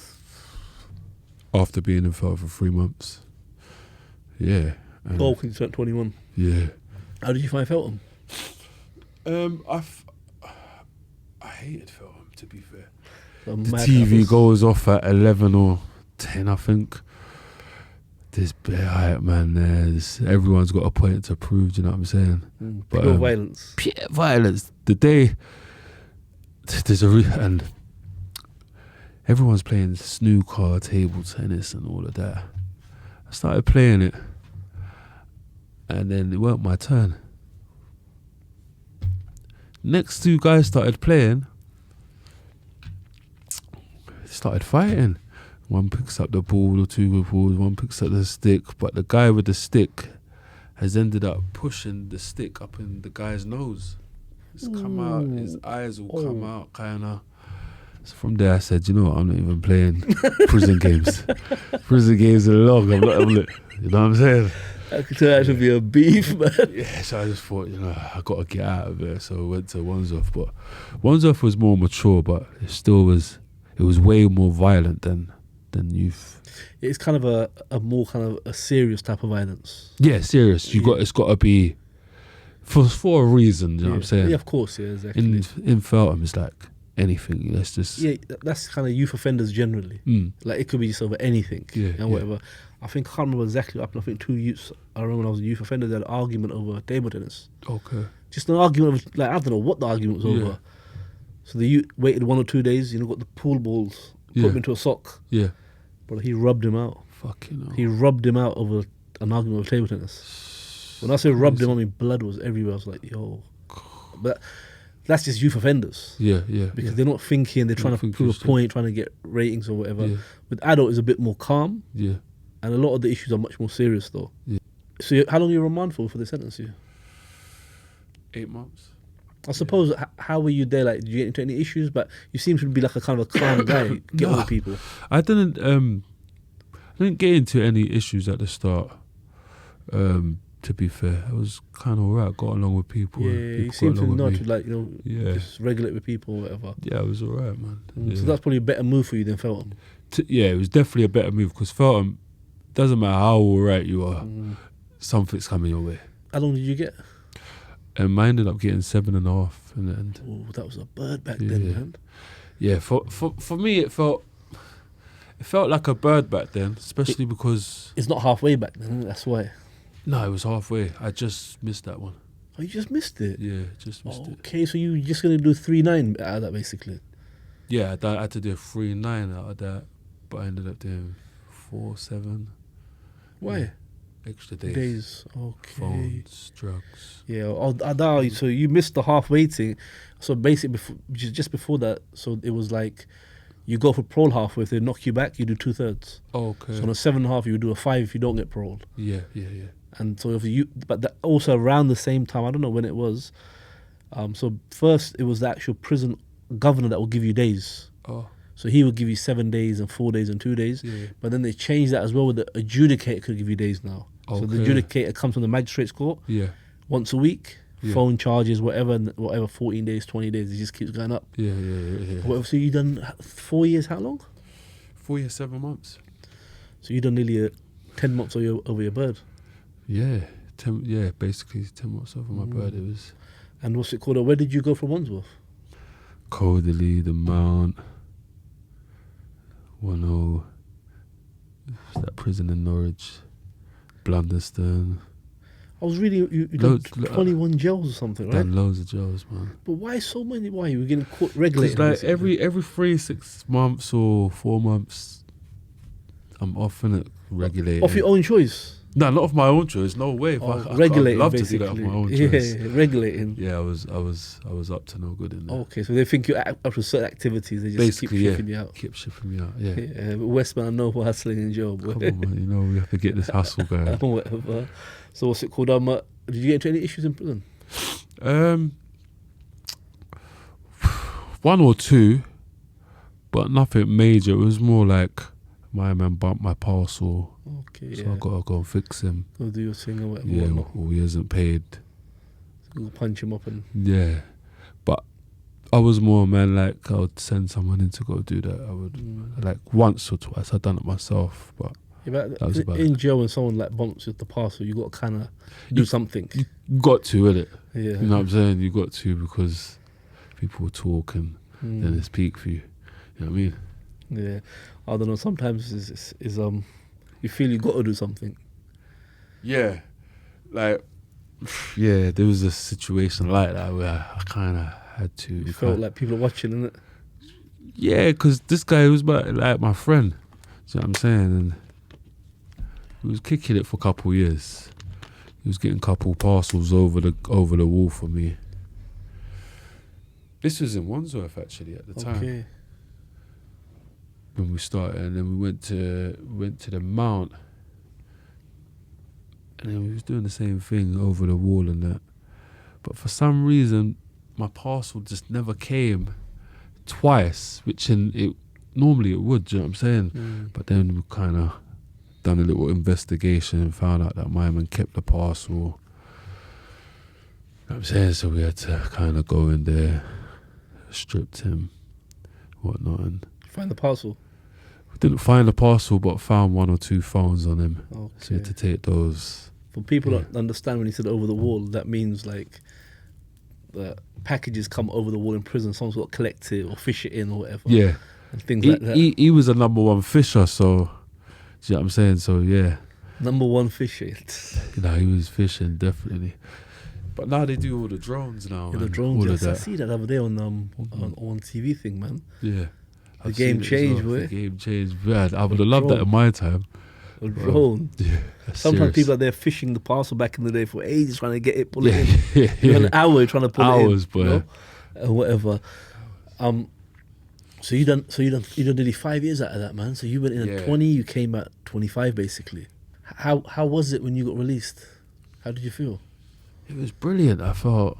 S2: after being in Feltham for 3 months. Yeah.
S1: Oh, because you turned 21.
S2: Yeah.
S1: How did you find Feltham?
S2: I hated Feltham, to be fair.
S1: The
S2: TV goes off at 11 or 10, I think. There's bare hype, man. Everyone's got a point to prove, do you know what I'm saying?
S1: Pure violence.
S2: Pure violence. The day, there's and everyone's playing snooker, table tennis and all of that. I started playing it, and then it weren't my turn. Next 2 guys started playing, started fighting. One picks up the ball or 2 with balls, one picks up the stick, but the guy with the stick has ended up pushing the stick up in the guy's nose. It's come out, his eyes will come out, kinda. So from there I said, you know what, I'm not even playing prison games. Prison games are long, I'm not, you know what I'm saying?
S1: I could tell that should be a beef, man.
S2: Yeah, so I just thought, I got to get out of there. So I went to Wandsworth, but Wandsworth was more mature, but it was way more violent than youth.
S1: It's kind of a more kind of a serious type of violence.
S2: Yeah, serious. It's got to be for a reason. You know what I'm saying?
S1: Yeah, of course. Yeah, exactly.
S2: In Feltham, it's like anything. Let's just
S1: Yeah, that's kind of youth offenders generally. Like it could be just over anything and whatever. I think I can't remember exactly what happened. I think 2 youths, I remember when I was a youth offender, they had an argument over table tennis.
S2: Okay.
S1: Just an argument of, like, I don't know what the argument was over. So the youth waited 1 or 2 days, got the pool balls, put him into a sock.
S2: Yeah.
S1: But he rubbed him out.
S2: Fucking hell.
S1: He rubbed him out over an argument of table tennis. When I say rubbed him, I mean blood was everywhere. I was like, yo. But that's just youth offenders.
S2: Yeah.
S1: Because they're not thinking, they're trying to prove a point, trying to get ratings or whatever.
S2: Yeah.
S1: With adult, it's a bit more calm.
S2: Yeah.
S1: And a lot of the issues are much more serious though.
S2: Yeah.
S1: So how long are you remand for they sentence you?
S2: 8 months.
S1: I suppose, how were you there? Like, did you get into any issues? But you seem to be like a kind of a calm guy, get on with people.
S2: I didn't get into any issues at the start. To be fair, I was kind of alright. Got along with people.
S1: Yeah,
S2: people
S1: you seem to know
S2: me.
S1: to just regulate with people or whatever.
S2: Yeah, I was alright, man.
S1: So that's probably a better move for you than Feltham.
S2: It was definitely a better move because Feltham, doesn't matter how alright you are, something's coming your way.
S1: How long did you get?
S2: I ended up getting 7.5 in the end.
S1: Oh, that was a bird back then, man.
S2: Yeah, for me it felt like a bird back then, especially because
S1: it's not halfway back then. That's why.
S2: No, it was halfway. I just missed that one.
S1: Oh, you just missed it?
S2: Yeah, just missed it.
S1: Okay, so you just going to do 3-9 out of that, basically?
S2: Yeah, I had to do 3-9 out of that, but I ended up doing 4-7.
S1: Why?
S2: Yeah. Extra days.
S1: Okay.
S2: Phones, drugs.
S1: Yeah, so you missed the halfway thing. So basically, just before that, so it was like, you go for parole halfway, if they knock you back, you do 2/3.
S2: Okay.
S1: So on a 7.5, you would do a 5 if you don't get paroled.
S2: Yeah.
S1: And so but that also around the same time, I don't know when it was. So first it was the actual prison governor that would give you days.
S2: Oh.
S1: So he would give you 7 days and 4 days and 2 days.
S2: Yeah.
S1: But then they changed that as well, with the adjudicator could give you days now.
S2: Okay.
S1: So the adjudicator comes from the magistrate's court.
S2: Yeah.
S1: Once a week.
S2: Yeah.
S1: Phone charges, whatever, 14 days, 20 days, it just keeps going up.
S2: Yeah.
S1: Whatever. So you done 4 years, how long?
S2: 4 years, 7 months.
S1: So you done nearly 10 months over your bird.
S2: Yeah, basically 10 months over my bird it was.
S1: And what's it called? Where did you go from Wandsworth?
S2: Coderley, the Mount, 10, that prison in Norwich, Blunderstone.
S1: I was reading you done 21 jails or something, right?
S2: Done loads of jails, man.
S1: But why so many? Why you were getting caught regulated?
S2: Because like every 3-6 months or 4 months, I'm off in it, regulated.
S1: Off your own choice?
S2: No, not of my own choice. No way.
S1: Regulating,
S2: I'd love
S1: basically.
S2: to do that of my own choice.
S1: Yeah, regulating.
S2: Yeah, I was up to no good in there.
S1: Okay, so they think you're up to certain activities. They just
S2: Basically,
S1: keep shipping you out.
S2: Keep shipping me out. Yeah.
S1: But Westman, I know for hustling in jail.
S2: Come on, man. We have to get this hustle going.
S1: Whatever. So what's it called? Did you get into any issues in prison?
S2: 1 or 2, but nothing major. It was more like my man bumped my parcel.
S1: Okay,
S2: so I gotta go and fix him.
S1: Go do your thing or whatever.
S2: Yeah, or he hasn't paid.
S1: Go punch him up and.
S2: Yeah, but I was more, man, like I would send someone in to go do that. I would like once or twice. I'd done it myself, but.
S1: Yeah, but in jail, when someone like bumps with the parcel, you got to kind of do something.
S2: You got to, innit?
S1: Yeah.
S2: You know what I'm saying? You got to, because people will talk and then it's peak for you. You know what I mean?
S1: Yeah. I don't know. Sometimes you feel you got to do something.
S2: Yeah. Like, yeah, there was a situation like that where I kind of had to.
S1: You felt like people are watching, innit?
S2: Yeah, because this guy was like my friend. Do you know what I'm saying? And he was kicking it for a couple of years. He was getting a couple parcels over the wall for me. This was in Wandsworth actually at the time. When we started, and then we went to the Mount, and then we was doing the same thing over the wall and that. But for some reason, my parcel just never came twice, which normally it would. Do you know what I'm saying? But then we kind of done a little investigation and found out that my man kept the parcel. You know what I'm saying? So we had to kind of go in there, stripped him, whatnot. And
S1: find the parcel?
S2: We didn't find the parcel, but found 1 or 2 phones on him.
S1: Okay.
S2: So we had to take those.
S1: For people that understand, when he said over the wall, that means like that packages come over the wall in prison. Someone's got to collect it or fish it in or whatever.
S2: Yeah.
S1: And things like that.
S2: He was a number one fisher, so, do you know what I'm saying? So, yeah.
S1: Number one fishing.
S2: You know, he was fishing, definitely. But now they do all the drones now,
S1: Yeah,
S2: man.
S1: the drones.
S2: All
S1: Yes,
S2: of
S1: I
S2: that.
S1: see that the other day on TV thing, man.
S2: Yeah.
S1: The
S2: I've
S1: game
S2: seen it as
S1: changed,
S2: well.
S1: boy.
S2: The game changed. Man, I would
S1: The
S2: have loved that
S1: drone.
S2: in my time.
S1: A drone.
S2: Yeah.
S1: Sometimes
S2: serious.
S1: people are there fishing the parcel back in the day for ages, trying to get it, pull
S2: Yeah,
S1: it in.
S2: yeah,
S1: You're an
S2: yeah.
S1: hour trying to pull
S2: Hours,
S1: it in.
S2: boy.
S1: Whatever. So you done nearly 5 years out of that, man. So you went in
S2: Yeah.
S1: at 20, you came at 25, basically. How was it when you got released? How did you feel?
S2: It was brilliant. I felt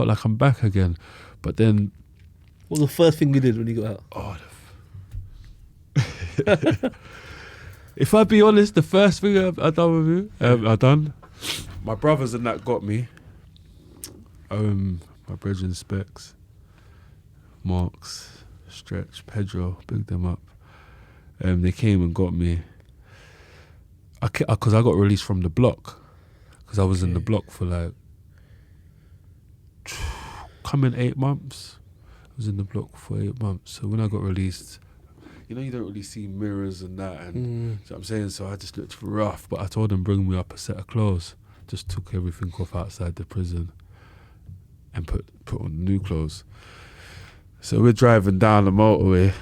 S2: like I'm back again. But then,
S1: What was the first thing you did when you got out?
S2: if I be honest, the first thing I done with you, my brothers and that got me. My brethren Specs, Marks, Stretch, Pedro, big them up. They came and got me. Because I got released from the block. Because I was in the block for like coming 8 months. I was in the block for 8 months. So when I got released, you know, you don't really see mirrors and that, and you know what I'm saying. So I just looked rough. But I told them bring me up a set of clothes. Just took everything off outside the prison and put on new clothes. So we're driving down the motorway.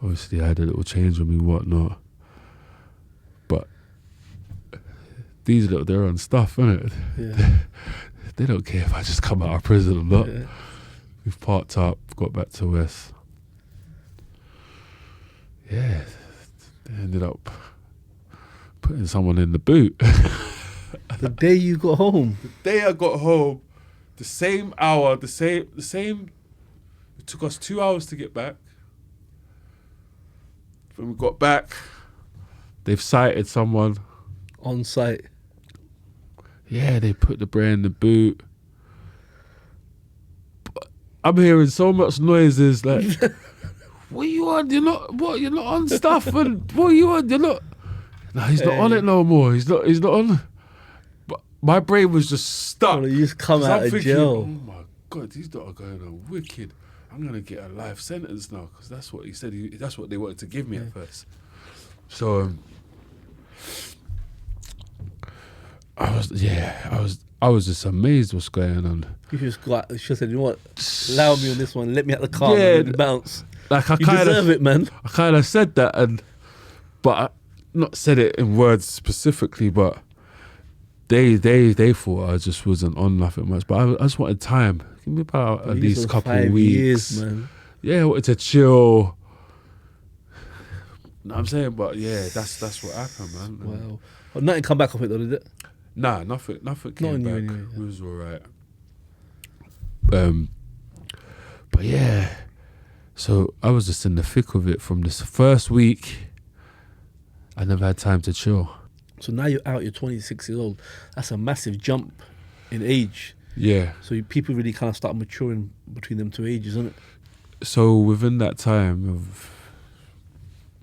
S2: Obviously, I had a little change on me, whatnot. But these little, they're on stuff, innit?
S1: Yeah.
S2: They don't care if I just come out of prison or not.
S1: Yeah.
S2: We've parked up, got back to West. Yeah, they ended up putting someone in the boot.
S1: The day you got home.
S2: The day I got home, the same hour, the same. It took us 2 hours to get back. When we got back, they've cited someone.
S1: On site.
S2: Yeah, they put the bray in the boot. But I'm hearing so much noises like, what you on? You're not on stuff, and what you on? You're not. No, he's not on it no more. He's not on. But my brain was just stuck.
S1: Oh, you just come
S2: 'Cause
S1: out
S2: I'm
S1: of
S2: thinking,
S1: jail.
S2: oh my God, these lot are going on wicked. I'm gonna get a life sentence now, because that's what he said. That's what they wanted to give me at first. So I was just amazed what's going on.
S1: You just said, you know what? Allow me on this one. Let me out the car.
S2: Yeah,
S1: And let me bounce.
S2: Like
S1: You deserve it, man.
S2: I kind of said that, but I not said it in words specifically, but they thought I just wasn't on nothing much. But I just wanted time. Give me about at least a couple of
S1: 5
S2: weeks.
S1: years, man.
S2: Yeah, I wanted to chill. Know what I'm saying? But yeah, that's what happened, man.
S1: Wow. Well, nothing come back off it though, did it?
S2: Nah, nothing came
S1: on you
S2: back.
S1: anyway, yeah.
S2: It was alright. But yeah, so I was just in the thick of it from this first week. I never had time to chill.
S1: So now you're out, you're 26 years old. That's a massive jump in age.
S2: Yeah.
S1: So people really kind of start maturing between them two ages, isn't it?
S2: So within that time of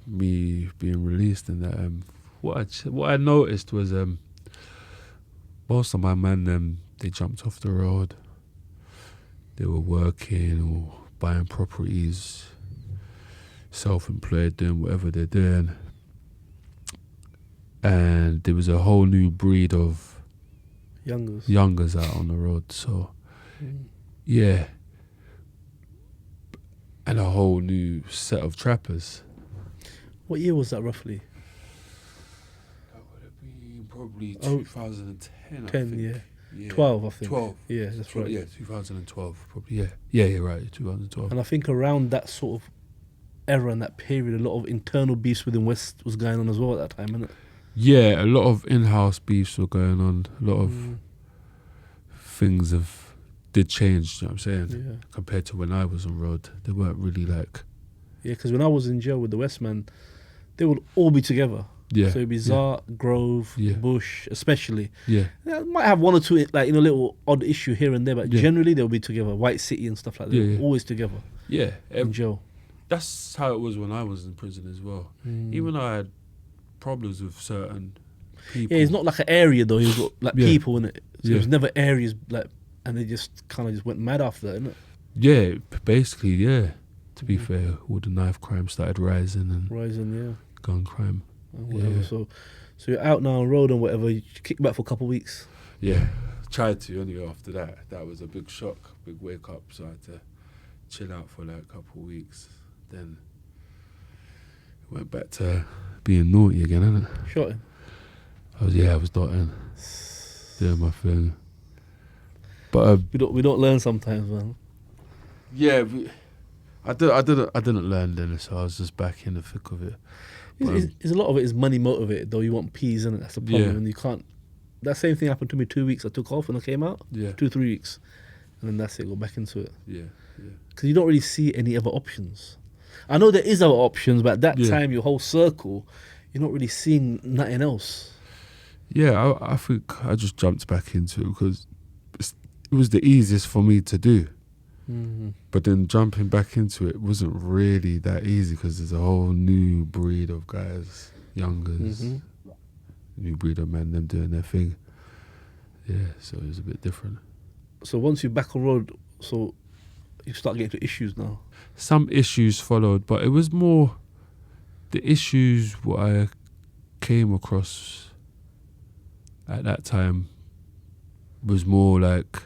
S2: me being released and that, what I noticed was most of my men, they jumped off the road. They were working or buying properties, self-employed, doing whatever they're doing. And there was a whole new breed of youngers out on the road. So, yeah. And a whole new set of trappers.
S1: What year was that roughly?
S2: That would have been probably 2010,
S1: 10,
S2: I think.
S1: yeah. 12, I think.
S2: 12.
S1: Yeah, that's right.
S2: Yeah, 2012, probably. Yeah, you're right, 2012.
S1: And I think around that sort of era and that period, a lot of internal beefs within West was going on as well at that time, isn't it?
S2: Yeah, a lot of in-house beefs were going on. A lot of things did change, you know what I'm saying?
S1: Yeah.
S2: Compared to when I was on road. They weren't really like...
S1: Yeah, because when I was in jail with the Westman, they would all be together.
S2: Yeah.
S1: So it'd be Zart, Grove,
S2: Yeah.
S1: Bush, especially.
S2: Yeah.
S1: Yeah, might have one or two, like, little odd issue here and there, but
S2: Yeah.
S1: generally they'll be together. White City and stuff like that.
S2: Yeah.
S1: Always together
S2: Yeah.
S1: in jail.
S2: That's how it was when I was in prison as well. Even though I had problems with certain people.
S1: Yeah, it's not like an area though. You've got like
S2: Yeah.
S1: people in it. So
S2: Yeah.
S1: it's never areas like, and they just kind of just went mad after that, innit?
S2: Yeah, basically, yeah. To be
S1: Mhm.
S2: fair, all the knife crime started rising and
S1: Rising, yeah,
S2: gun crime.
S1: and whatever.
S2: Yeah.
S1: So you're out now on road and whatever. You kick back for a couple of weeks.
S2: Yeah, tried to anyway after that. That was a big shock, big wake up. So I had to chill out for like a couple of weeks. Then went back to being naughty again, innit?
S1: Shot him.
S2: I was dotting, doing my thing. But
S1: We don't learn sometimes, man.
S2: yeah, I didn't learn then, so I was just back in the thick of it.
S1: It's a lot of it is money motivated though. You want peas, and that's the problem.
S2: Yeah.
S1: And you can't. That same thing happened to me 2 weeks. I took off when I came out.
S2: Yeah,
S1: 2-3 weeks, and then that's it. Go back into it
S2: yeah.
S1: because you don't really see any other options. I know there is other options, but at that
S2: Yeah.
S1: time, your whole circle, you're not really seeing nothing else.
S2: Yeah, I think I just jumped back into it because it was the easiest for me to do.
S1: Mm-hmm.
S2: But then jumping back into it wasn't really that easy because there's a whole new breed of guys, youngers,
S1: Mm-hmm.
S2: new breed of men, them doing their thing. Yeah, so it was a bit different.
S1: So once you're back on road, so you start getting to issues now.
S2: Some issues followed, but it was more the issues what I came across at that time was more like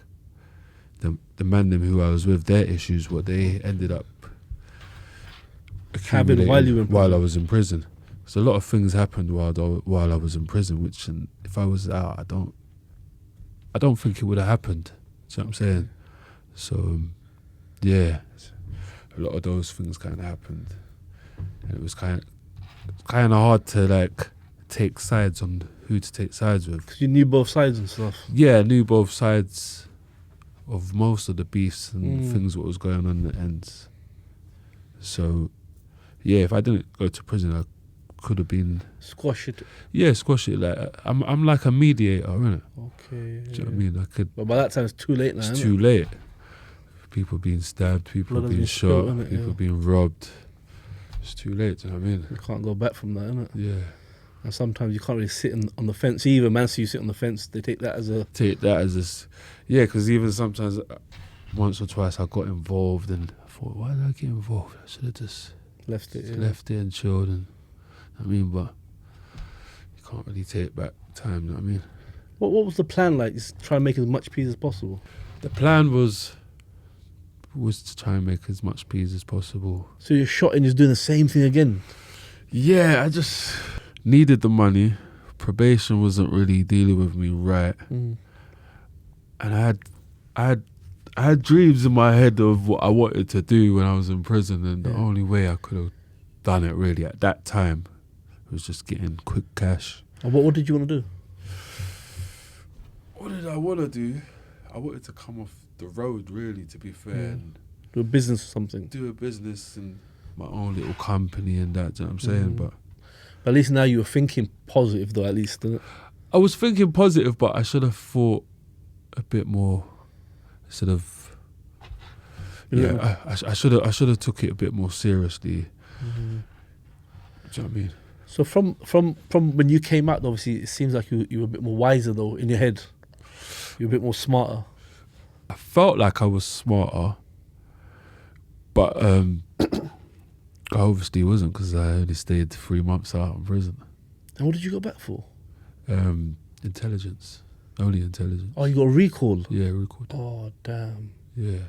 S2: the man them who I was with, their issues, what they ended up
S1: Having while you were in
S2: while I
S1: prison.
S2: was in prison. So a lot of things happened while I was in prison, which if I was out, I don't think it would have happened. See what I'm saying? So yeah, a lot of those things kind of happened, and it was kind of hard to like take sides on who to take sides with.
S1: Because you knew both sides and stuff.
S2: Yeah, I knew both sides of most of the beefs and
S1: Mm.
S2: things what was going on, and so yeah, if I didn't go to prison, I could have been
S1: Squash it.
S2: squash it. Like I'm like a mediator, innit?
S1: Okay.
S2: Do you know what I mean? I could.
S1: But by that time, it's too late now.
S2: It's
S1: innit?
S2: too late. People being stabbed, people
S1: Blood has
S2: being
S1: been
S2: shot,
S1: spilled, innit?
S2: people
S1: Yeah.
S2: being robbed. It's too late. Do you know what I mean?
S1: You can't go back from that, innit?
S2: Yeah.
S1: And sometimes you can't really sit on the fence either. Man, so you sit on the fence, they take that as a...
S2: Take that as this. Yeah, because even sometimes, once or twice, I got involved and I thought, why did I get involved? I should have just
S1: Left it, yeah.
S2: left it and chilled. And I mean, but you can't really take back time. You know what I mean?
S1: What was the plan like? Just try and make as much peas as possible.
S2: The plan was to try and make as much peas as possible.
S1: So you're shot and just doing the same thing again.
S2: Yeah, I just needed the money. Probation wasn't really dealing with me right,
S1: Mm.
S2: and I had dreams in my head of what I wanted to do when I was in prison, and the
S1: Yeah.
S2: only way I could have done it really at that time was just getting quick cash.
S1: And what did you want to do?
S2: What did I want to do? I wanted to come off the road, really, to be fair,
S1: Yeah.
S2: and
S1: Do a business or something.
S2: do a business and my own little company and that. Do you know what I'm saying?
S1: Mhm.
S2: But
S1: But at least now you were thinking positive though, at least, didn't it?
S2: I was thinking positive, but I should have thought a bit more. Sort of, yeah. I should have took it a bit more seriously.
S1: Mhm.
S2: Do you know what I mean?
S1: So from when you came out, obviously, it seems like you were a bit more wiser though in your head. You were a bit more smarter.
S2: I felt like I was smarter, but I obviously wasn't because I only stayed 3 months out of prison.
S1: And what did you go back for?
S2: Intelligence, only intelligence.
S1: Oh, you got a recall.
S2: Yeah, record.
S1: Oh damn!
S2: Yeah,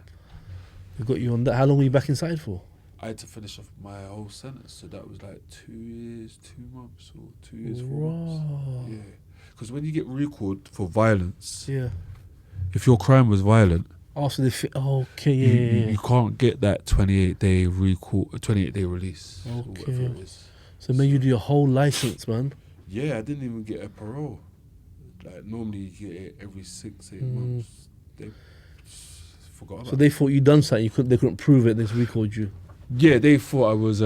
S1: They got you on that. How long were you back inside for?
S2: I had to finish off my whole sentence, so that was like 2 years, 2 months, or 2 years, 4 months.
S1: Right.
S2: Yeah, because when you get recalled for violence,
S1: Yeah.
S2: if your crime was violent,
S1: Oh, so okay,
S2: you,
S1: yeah.
S2: you can't get that 28-day recall, 28-day release. Or whatever
S1: Okay.
S2: it is.
S1: So made you do your whole license, man.
S2: Yeah, I didn't even get a parole. Like normally you get it every 6-8
S1: Mm.
S2: months. They forgot about
S1: So they thought you done something. They couldn't prove it. They just recalled you.
S2: Yeah, they thought I was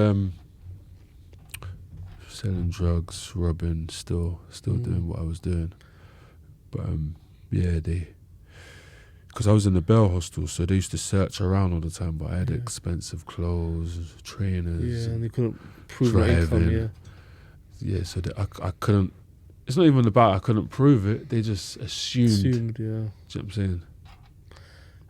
S2: selling drugs, robbing, still doing what I was doing. But yeah, because I was in the bail hostel, so they used to search around all the time. But I had
S1: Yeah.
S2: expensive clothes, trainers,
S1: Yeah, and they couldn't prove your income.
S2: driving.
S1: Yeah.
S2: yeah. So that I couldn't it's not even about I couldn't prove it. They just assumed.
S1: Yeah.
S2: Do you know what I'm saying?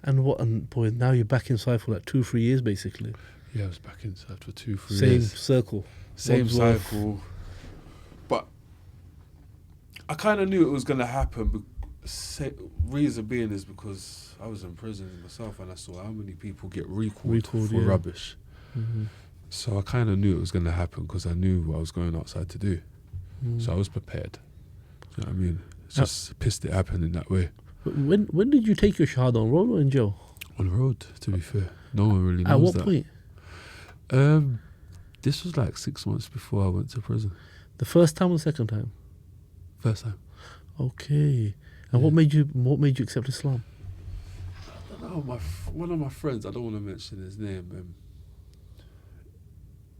S1: And boy, now you're back inside for like 2-3 years, basically.
S2: Yeah, I was back inside for 2-3
S1: Same
S2: years.
S1: circle.
S2: Same
S1: Wandsworth.
S2: cycle. But I kind of knew it was going to happen. Reason being is because I was in prison myself and I saw how many people get recalled for rubbish.
S1: Mm-hmm.
S2: So I kind of knew it was going to happen because I knew what I was going outside to do. So I was prepared. Do you know what I mean? It's just pissed it happened in that way.
S1: But when did you take your shahada, on road or in jail?
S2: On the road, to be fair. No one really knows
S1: At what
S2: that.
S1: point?
S2: This was like 6 months before I went to prison.
S1: The first time or the second time?
S2: First time.
S1: Okay. And what made you accept Islam?
S2: I don't know. One of my friends, I don't want to mention his name,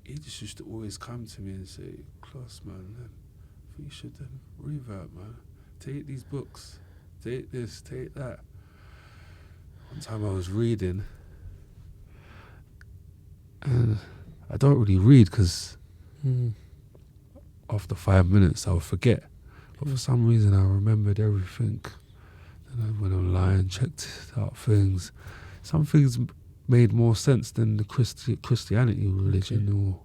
S2: he just used to always come to me and say, Klos, man, I think you should revert, man. Take these books. Take this, take that. One time I was reading, and I don't really read because after 5 minutes I would forget. But for some reason I remembered everything. And I went online, checked out things. Some things made more sense than the Christianity religion or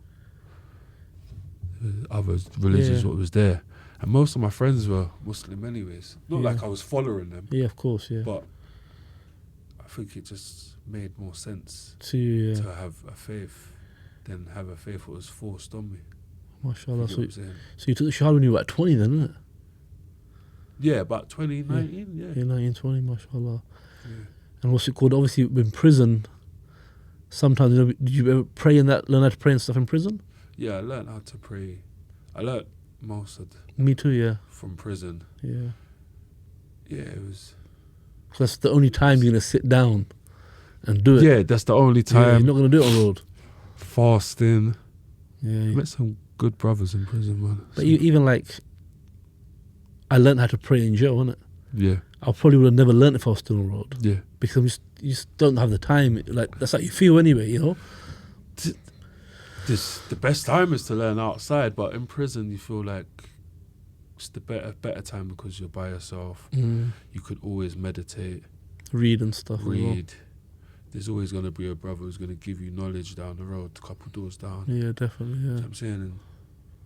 S2: other religions what was there. And most of my friends were Muslim anyways. Not like I was following them.
S1: Yeah, of course, yeah.
S2: But I think it just made more sense
S1: to
S2: have a faith than have a faith that was forced on me.
S1: MashaAllah.
S2: So
S1: you took the shahada when you were at 20 then, isn't it?
S2: Yeah, about 2019,
S1: Yeah, 19, 20, mashallah.
S2: Yeah.
S1: And what's it called? Obviously, in prison, sometimes, did you ever learn how to pray and stuff in prison?
S2: Yeah, I learned how to pray. I learned most of
S1: Me too, yeah.
S2: from prison.
S1: Yeah.
S2: Yeah, it was...
S1: So that's the only time you're going to sit down and do it.
S2: Yeah, that's the only time.
S1: Yeah, you're not going to do it on road.
S2: Fasting.
S1: Yeah.
S2: I met some good brothers in prison, man.
S1: But even like, I learned how to pray in jail, innit?
S2: Yeah.
S1: I probably would have never learned if I was still on road.
S2: Yeah.
S1: Because you just don't have the time. Like, that's how you feel anyway, you know?
S2: The best time is to learn outside, but in prison you feel like it's the better time because you're by yourself. You could always meditate,
S1: read and stuff.
S2: Read. There's always going to be a brother who's going to give you knowledge down the road, a couple doors down.
S1: Yeah, definitely. Yeah.
S2: You know what I'm saying? And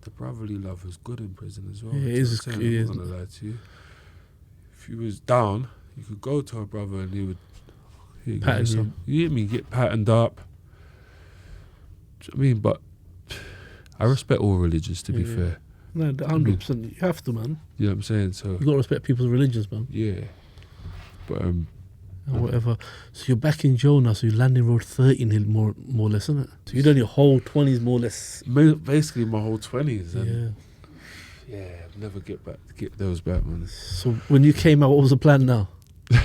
S2: the brotherly love is good in prison as well.
S1: Yeah,
S2: it is. I'm not going to lie to you. If you was down, you could go to a brother and he would
S1: pattern you.
S2: You hear me? Get patterned up. Do you know what I mean? But I respect all religions, to be fair.
S1: No, 100%. You have to, man.
S2: You know what I'm saying? So
S1: you got to respect people's religions, man.
S2: Yeah. But
S1: or whatever. So you're back in jail now, so you're landing road 13 more or less, isn't it? So you've done your whole 20s more or less.
S2: Basically my whole 20s. And
S1: yeah.
S2: I'll never get those back, man.
S1: So when you came out, what was the plan now? You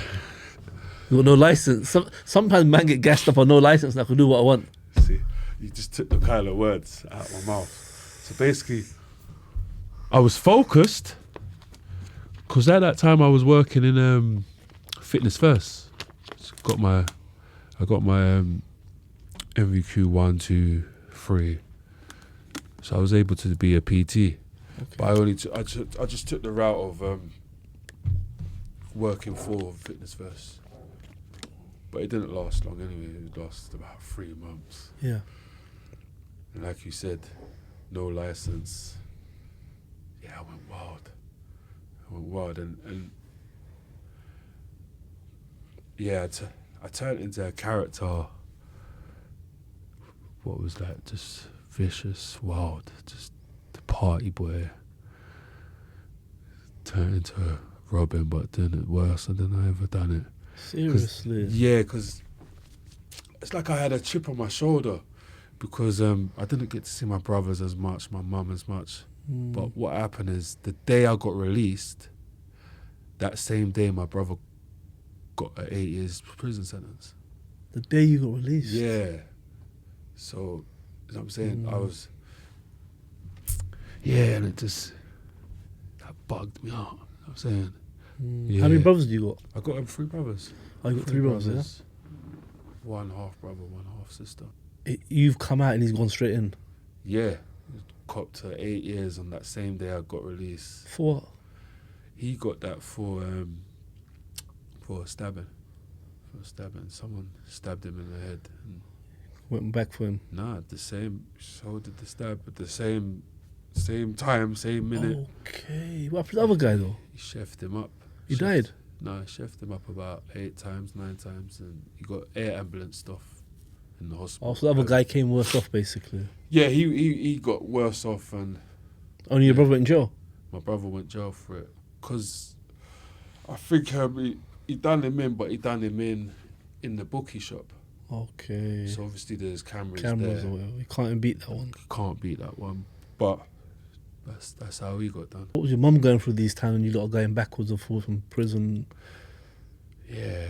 S1: got no license. Sometimes man get gassed up on no license and I can do what I want.
S2: See, you just took the kind of words out of my mouth. So basically, I was focused because at that time I was working in Fitness First. I got my MVQ 1, 2, 3. So I was able to be a PT. Okay. But I just took the route of working for Fitness First. But it didn't last long anyway. It lasted about 3 months.
S1: Yeah.
S2: And like you said, no license. Yeah, I went wild. And yeah, I turned into a character. What was that? Just vicious, wild, just the party boy. Turned into a Robin, but did it worse than I ever done it.
S1: Seriously?
S2: Yeah, because it's like I had a chip on my shoulder because I didn't get to see my brothers as much, my mum as much. But what happened is the day I got released, that same day my brother got an 8 years prison sentence.
S1: The day you got released?
S2: Yeah. So, you know what I'm saying? I was... Yeah, and that bugged me out. You know what I'm saying? Yeah.
S1: How many brothers do you got?
S2: I got 3 brothers.
S1: Oh, you got 3 brothers, yeah?
S2: 1 half brother, 1 half sister.
S1: You've come out and he's gone straight in?
S2: Yeah. Copped to 8 years on that same day I got released.
S1: For what?
S2: He got that for stabbing. For stabbing. Someone stabbed him in the head. And
S1: Went back for him.
S2: nah, the same. So did the stab at the same time, same minute.
S1: Okay. What happened to the other guy though?
S2: He chefed him up.
S1: He died?
S2: No, he chefed him up about 8 times, 9 times, and he got air ambulance stuff in the hospital.
S1: Oh, so the other guy came worse off basically.
S2: Yeah, he got worse off, and
S1: Only your brother went in jail?
S2: my brother went jail for it. Because I think he done him in, but he done him in the bookie shop.
S1: Okay.
S2: So obviously there's cameras
S1: Cameras
S2: there.
S1: or whatever. You can't beat that one.
S2: You can't beat that one. But that's how he got done.
S1: What was your mum going through these times when you lot are going backwards and forth from prison?
S2: Yeah,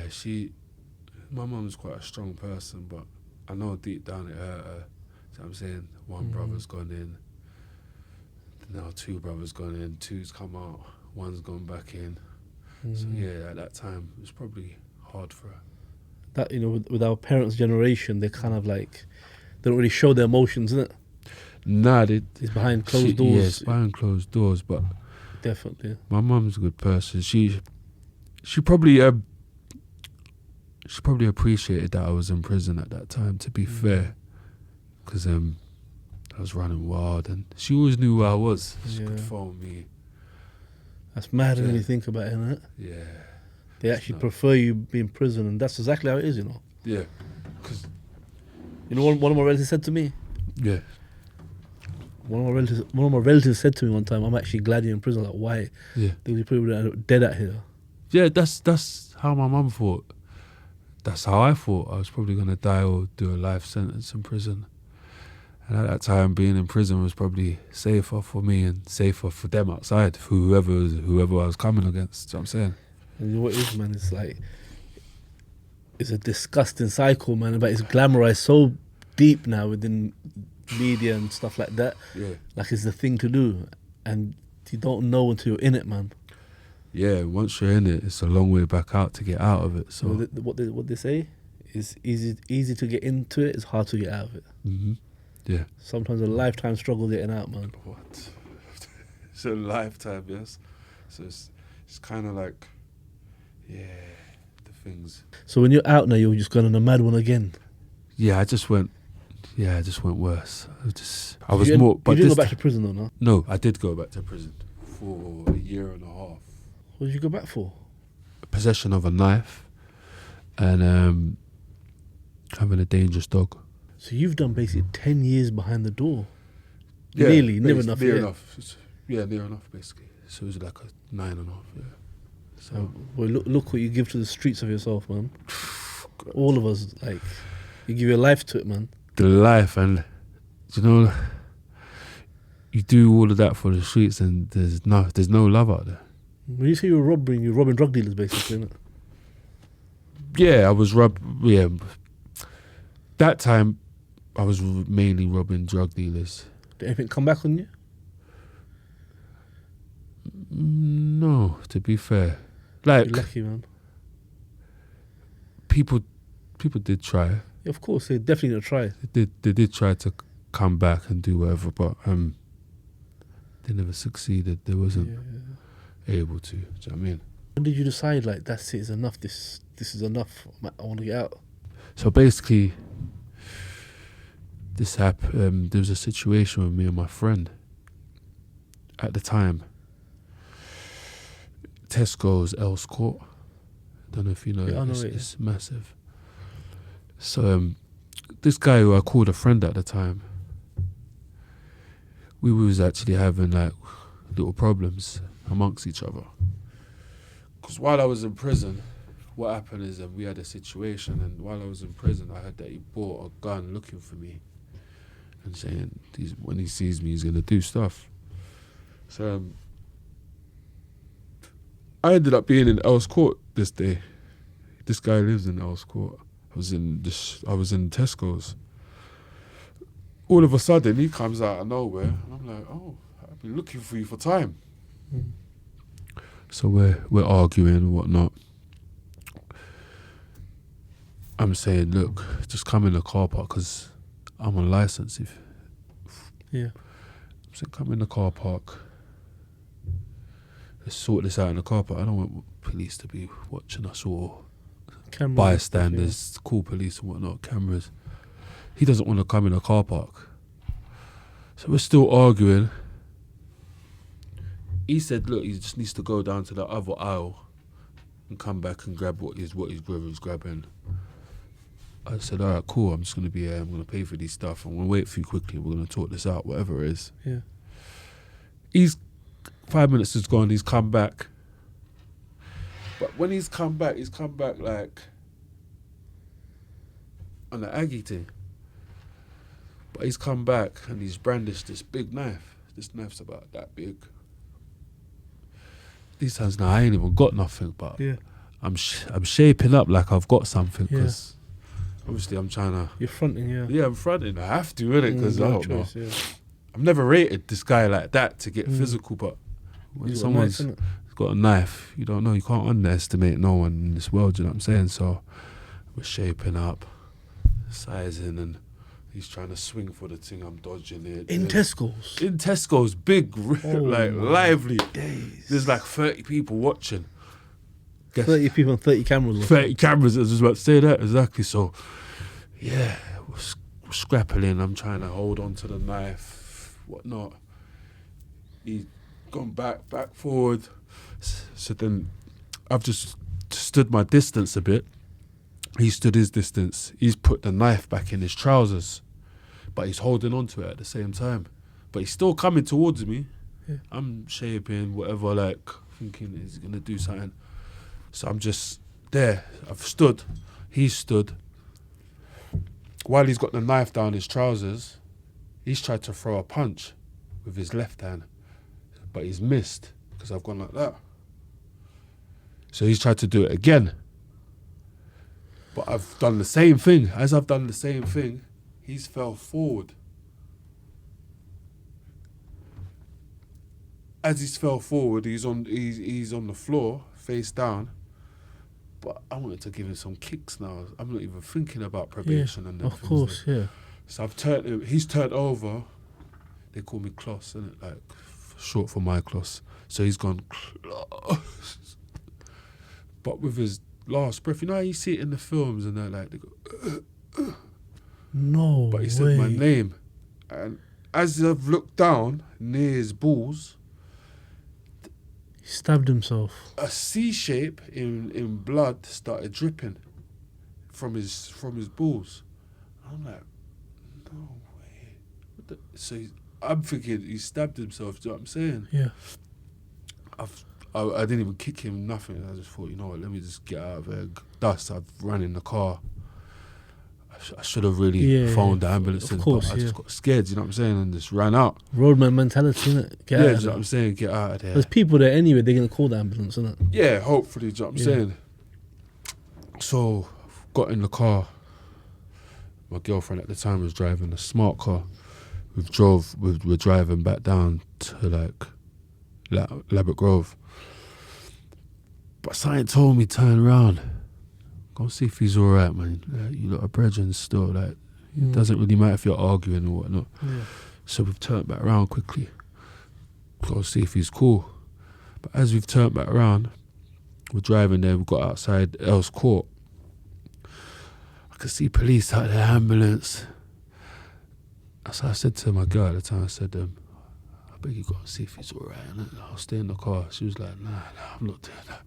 S2: my mum's quite a strong person, but I know deep down it hurt her. So I'm saying one brother's gone in, now 2 brothers gone in, 2's come out, 1's gone back in. So yeah, at that time it was probably hard for her.
S1: That, you know, with our parents' generation, they kind of like, they don't really show their emotions, innit?
S2: Nah,
S1: It's behind closed doors.
S2: Yeah, it's behind closed doors, but
S1: Definitely.
S2: my mum's a good person. She probably appreciated that I was in prison at that time, to be fair, because I was running wild, and she always knew where I was. She could phone me.
S1: That's mad when you think about it, innit?
S2: Yeah.
S1: They actually prefer you be in prison, and that's exactly how it is, you know.
S2: Yeah. 'Cause
S1: You know, one of my relatives said to me.
S2: yeah.
S1: One of my relatives said to me one time, "I'm actually glad you're in prison." Like, why?
S2: Yeah.
S1: There were people that are dead out here.
S2: Yeah, that's how my mum thought. That's how I thought. I was probably going to die or do a life sentence in prison. And at that time, being in prison was probably safer for me and safer for them outside, for whoever I was coming against. Do you know what I'm saying?
S1: And you know what it is, man? It's like, it's a disgusting cycle, man. But it's glamorized so deep now within media and stuff like that.
S2: Yeah.
S1: Like, it's the thing to do, and you don't know until you're in it, man.
S2: Yeah, once you're in it, it's a long way back out to get out of it. So
S1: what they say is easy to get into it. It's hard to get out of it.
S2: Yeah.
S1: Sometimes a lifetime struggle getting out, man.
S2: What? It's a lifetime, yes. So it's kind of like, yeah, the things.
S1: So when you're out now, you're just going on a mad one again.
S2: Yeah, I just went worse. I was
S1: You
S2: more. But
S1: didn't go back to prison though, no?
S2: No, I did go back to prison for a year and a half.
S1: What did you go back for?
S2: Possession of a knife and having a dangerous dog.
S1: So you've done basically 10 years behind the door.
S2: Yeah,
S1: Nearly, near enough.
S2: Near
S1: Yeah.
S2: enough. Yeah, near enough, basically. So it was like a 9.5. Yeah. So
S1: Well, look what you give to the streets of yourself, man. All of us, like, you give your life to it, man.
S2: the life, and you know, you do all of that for the streets, and there's no love out there.
S1: When you say you're robbing drug dealers, basically, innit?
S2: Yeah, I was yeah. That time, I was mainly robbing drug dealers.
S1: Did anything come back on you?
S2: No, to be fair, like
S1: You're lucky, man.
S2: people did try.
S1: Yeah, of course, they're definitely gonna try.
S2: They did try to come back and do whatever, but they never succeeded. They wasn't able to. Do you know what I mean?
S1: When did you decide, like, that's it, it's enough, this is enough, I want to get out?
S2: So basically, this happened. There was a situation with me and my friend. At the time, Tesco's Earls Court. Don't know if you know.
S1: Yeah, I know
S2: it's,
S1: it,
S2: it's massive. So this guy who I called a friend at the time, we was actually having like little problems amongst each other. Because while I was in prison, what happened is we had a situation, and while I was in prison, I heard that he bought a gun looking for me and saying when he sees me, he's going to do stuff. So I ended up being in Earls Court this day. This guy lives in Earls Court. I was in Tesco's. All of a sudden, he comes out of nowhere, and I'm like, oh, I've been looking for you for time. So we're arguing and whatnot. I'm saying, look, just come in the car park because I'm on license. I'm saying, come in the car park. let's sort this out in the car park. I don't want police to be watching us or
S1: Cameras
S2: bystanders,
S1: and stuff,
S2: call police and whatnot, cameras. He doesn't want to come in the car park. So we're still arguing. He said, look, he just needs to go down to the other aisle and come back and grab what his brother is grabbing. I said, all right, cool, I'm just going to be here, I'm going to pay for these stuff, I'm going to wait for you quickly, we're going to talk this out, whatever it is.
S1: Yeah.
S2: He's 5 minutes has gone, he's come back. But when he's come back like on the Aggie thing. But he's come back and he's brandished this big knife. This knife's about that big. These times now I ain't even got nothing, but
S1: Yeah.
S2: I'm shaping up like I've got something because obviously I'm trying to.
S1: You're fronting, yeah.
S2: Yeah, I'm fronting. I have to, innit? Because I
S1: no
S2: don't know.
S1: choice, yeah.
S2: I've never rated this guy like that to get physical, but when
S1: He's got a
S2: someone's
S1: knife, innit?
S2: got a knife, you don't know. You can't underestimate no one in this world, you know what I'm saying? So we're shaping up, sizing, and he's trying to swing for the thing. I'm dodging it.
S1: In Tesco's?
S2: In Tesco's, big, like lively.
S1: Days.
S2: There's like 30 people watching.
S1: 30 people and 30 cameras.
S2: 30 cameras, I was just about to say that, exactly. So, yeah, we're scrapping. I'm trying to hold on to the knife, whatnot. He's gone back, forward. So then I've just stood my distance a bit. He stood his distance. He's put the knife back in his trousers, but he's holding on to it at the same time. But he's still coming towards me.
S1: Yeah.
S2: I'm shaping, whatever, like, thinking he's going to do something. So I'm just there. I've stood. He's stood. While he's got the knife down his trousers, he's tried to throw a punch with his left hand, but he's missed because I've gone like that. So he's tried to do it again. But I've done the same thing. As I've done the same thing, he's fell forward. As he's fell forward, he's on the floor, face down. But I wanted to give him some kicks now. I'm not even thinking about probation and them
S1: Of
S2: things
S1: course,
S2: there.
S1: yeah.
S2: So I've turned him. He's turned over. They call me Klos, isn't it? Like short for my Klos. So he's gone Klos. But with his last breath, you know how you see it in the films and they're like, they go,
S1: No
S2: but he
S1: way.
S2: said my name. And as I've looked down near his balls,
S1: He stabbed himself.
S2: a C shape in blood started dripping from his balls. I'm like, no way. So I'm thinking he stabbed himself. Do you know what I'm saying?
S1: Yeah.
S2: I didn't even kick him, nothing. I just thought, you know what, let me just get out of here. Thus, I've run in the car. I should have really phoned the ambulance,
S1: of course,
S2: but I just got scared, you know what I'm saying, and just ran out.
S1: Roadman mentality, innit? Get out
S2: Yeah,
S1: of
S2: do you know
S1: there.
S2: what I'm saying? Get out of there.
S1: There's people there anyway, they're going to call the ambulance, innit?
S2: Yeah, hopefully, do you know what I'm saying? So, got in the car. My girlfriend at the time was driving a smart car. We're driving back down to like Ladbrook Grove. But something told me turn around. Go see if he's alright, man. Like, you lot are brethren still. Like, it doesn't really matter if you're arguing or whatnot.
S1: Yeah.
S2: So we've turned back around quickly. Go see if he's cool. But as we've turned back around, we're driving there. We've got outside Earls Court. I could see police out there, ambulance. So I said to my girl at the time, I said, I beg you go and see if he's alright. I'll stay in the car. She was like, nah, I'm not doing that.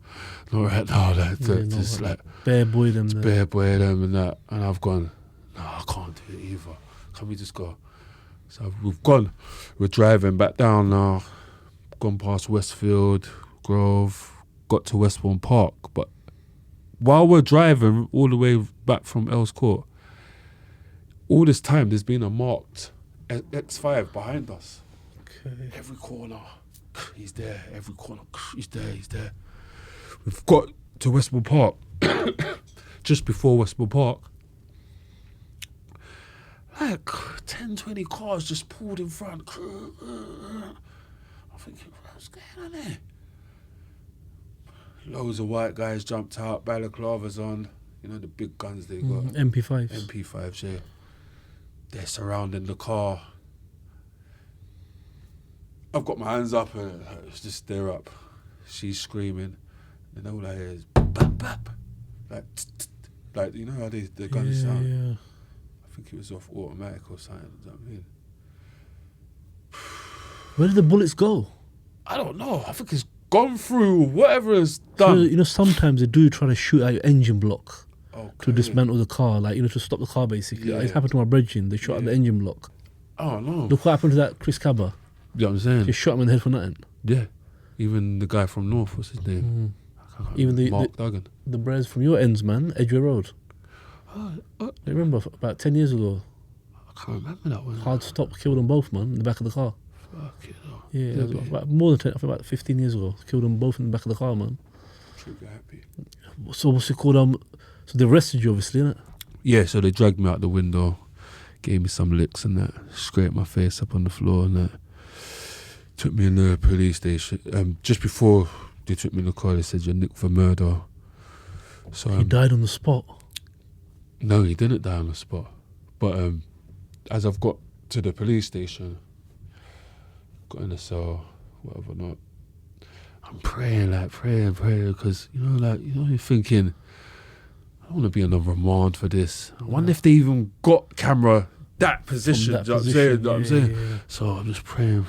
S2: Not right now. Like, just like
S1: bare boy them.
S2: bare boy them and that. And I've gone, no, I can't do it either. Can we just go? So we've gone. We're driving back down now. Gone past Westfield, Grove, got to Westbourne Park. But while we're driving all the way back from Earls Court, all this time there's been a marked X5 behind us.
S1: Okay.
S2: Every corner, he's there. Every corner, he's there. We've got to Westbourne Park. Just before Westbourne Park, like 10, 20 cars just pulled in front. I'm thinking, what's going on there? Loads of white guys jumped out, balaclavas on, you know, the big guns they got.
S1: MP5s.
S2: MP5s, yeah. They're surrounding the car. I've got my hands up and it's just they're up. she's screaming, and all I hear is bap bap, like like you know how the guns sound.
S1: Yeah.
S2: I think it was off automatic or something. You know what I mean?
S1: Where did the bullets go?
S2: I don't know. I think it's gone through whatever is
S1: So,
S2: done.
S1: sometimes they do try to shoot at your engine block
S2: Okay.
S1: to dismantle the car, like, to stop the car, basically.
S2: Yeah.
S1: It's happened to my brethren. They shot at the engine block.
S2: Oh no.
S1: Look what happened to that Chris Cabba.
S2: You know what I'm saying?
S1: He shot him in the head for nothing.
S2: Yeah. Even the guy from North, what's his name? I can't
S1: Even
S2: remember. Mark Duggan.
S1: The bres from your ends, man, Edgware Road.
S2: Oh,
S1: I remember about 10 years ago,
S2: I can't remember that one.
S1: hard stop, killed them both, man, in the back of the car.
S2: Fuck it.
S1: Yeah, it was about more than 10, I think about 15 years ago. Killed them both in the back of the car, man.
S2: Trigger happy.
S1: So what's it called? So they arrested you, obviously, innit?
S2: Yeah, so they dragged me out the window, gave me some licks and that, scraped my face up on the floor and that. Took me in the police station. Just before they took me in the car, they said, you're nicked for murder. So
S1: He died on the spot.
S2: no, he didn't die on the spot. But as I've got to the police station, got in the cell, whatever not, I'm praying, because, you're thinking, I don't want to be on a remand for this. I wonder if they even got camera that position,
S1: From that
S2: you know
S1: position,
S2: what I'm saying?
S1: yeah.
S2: So I'm just praying,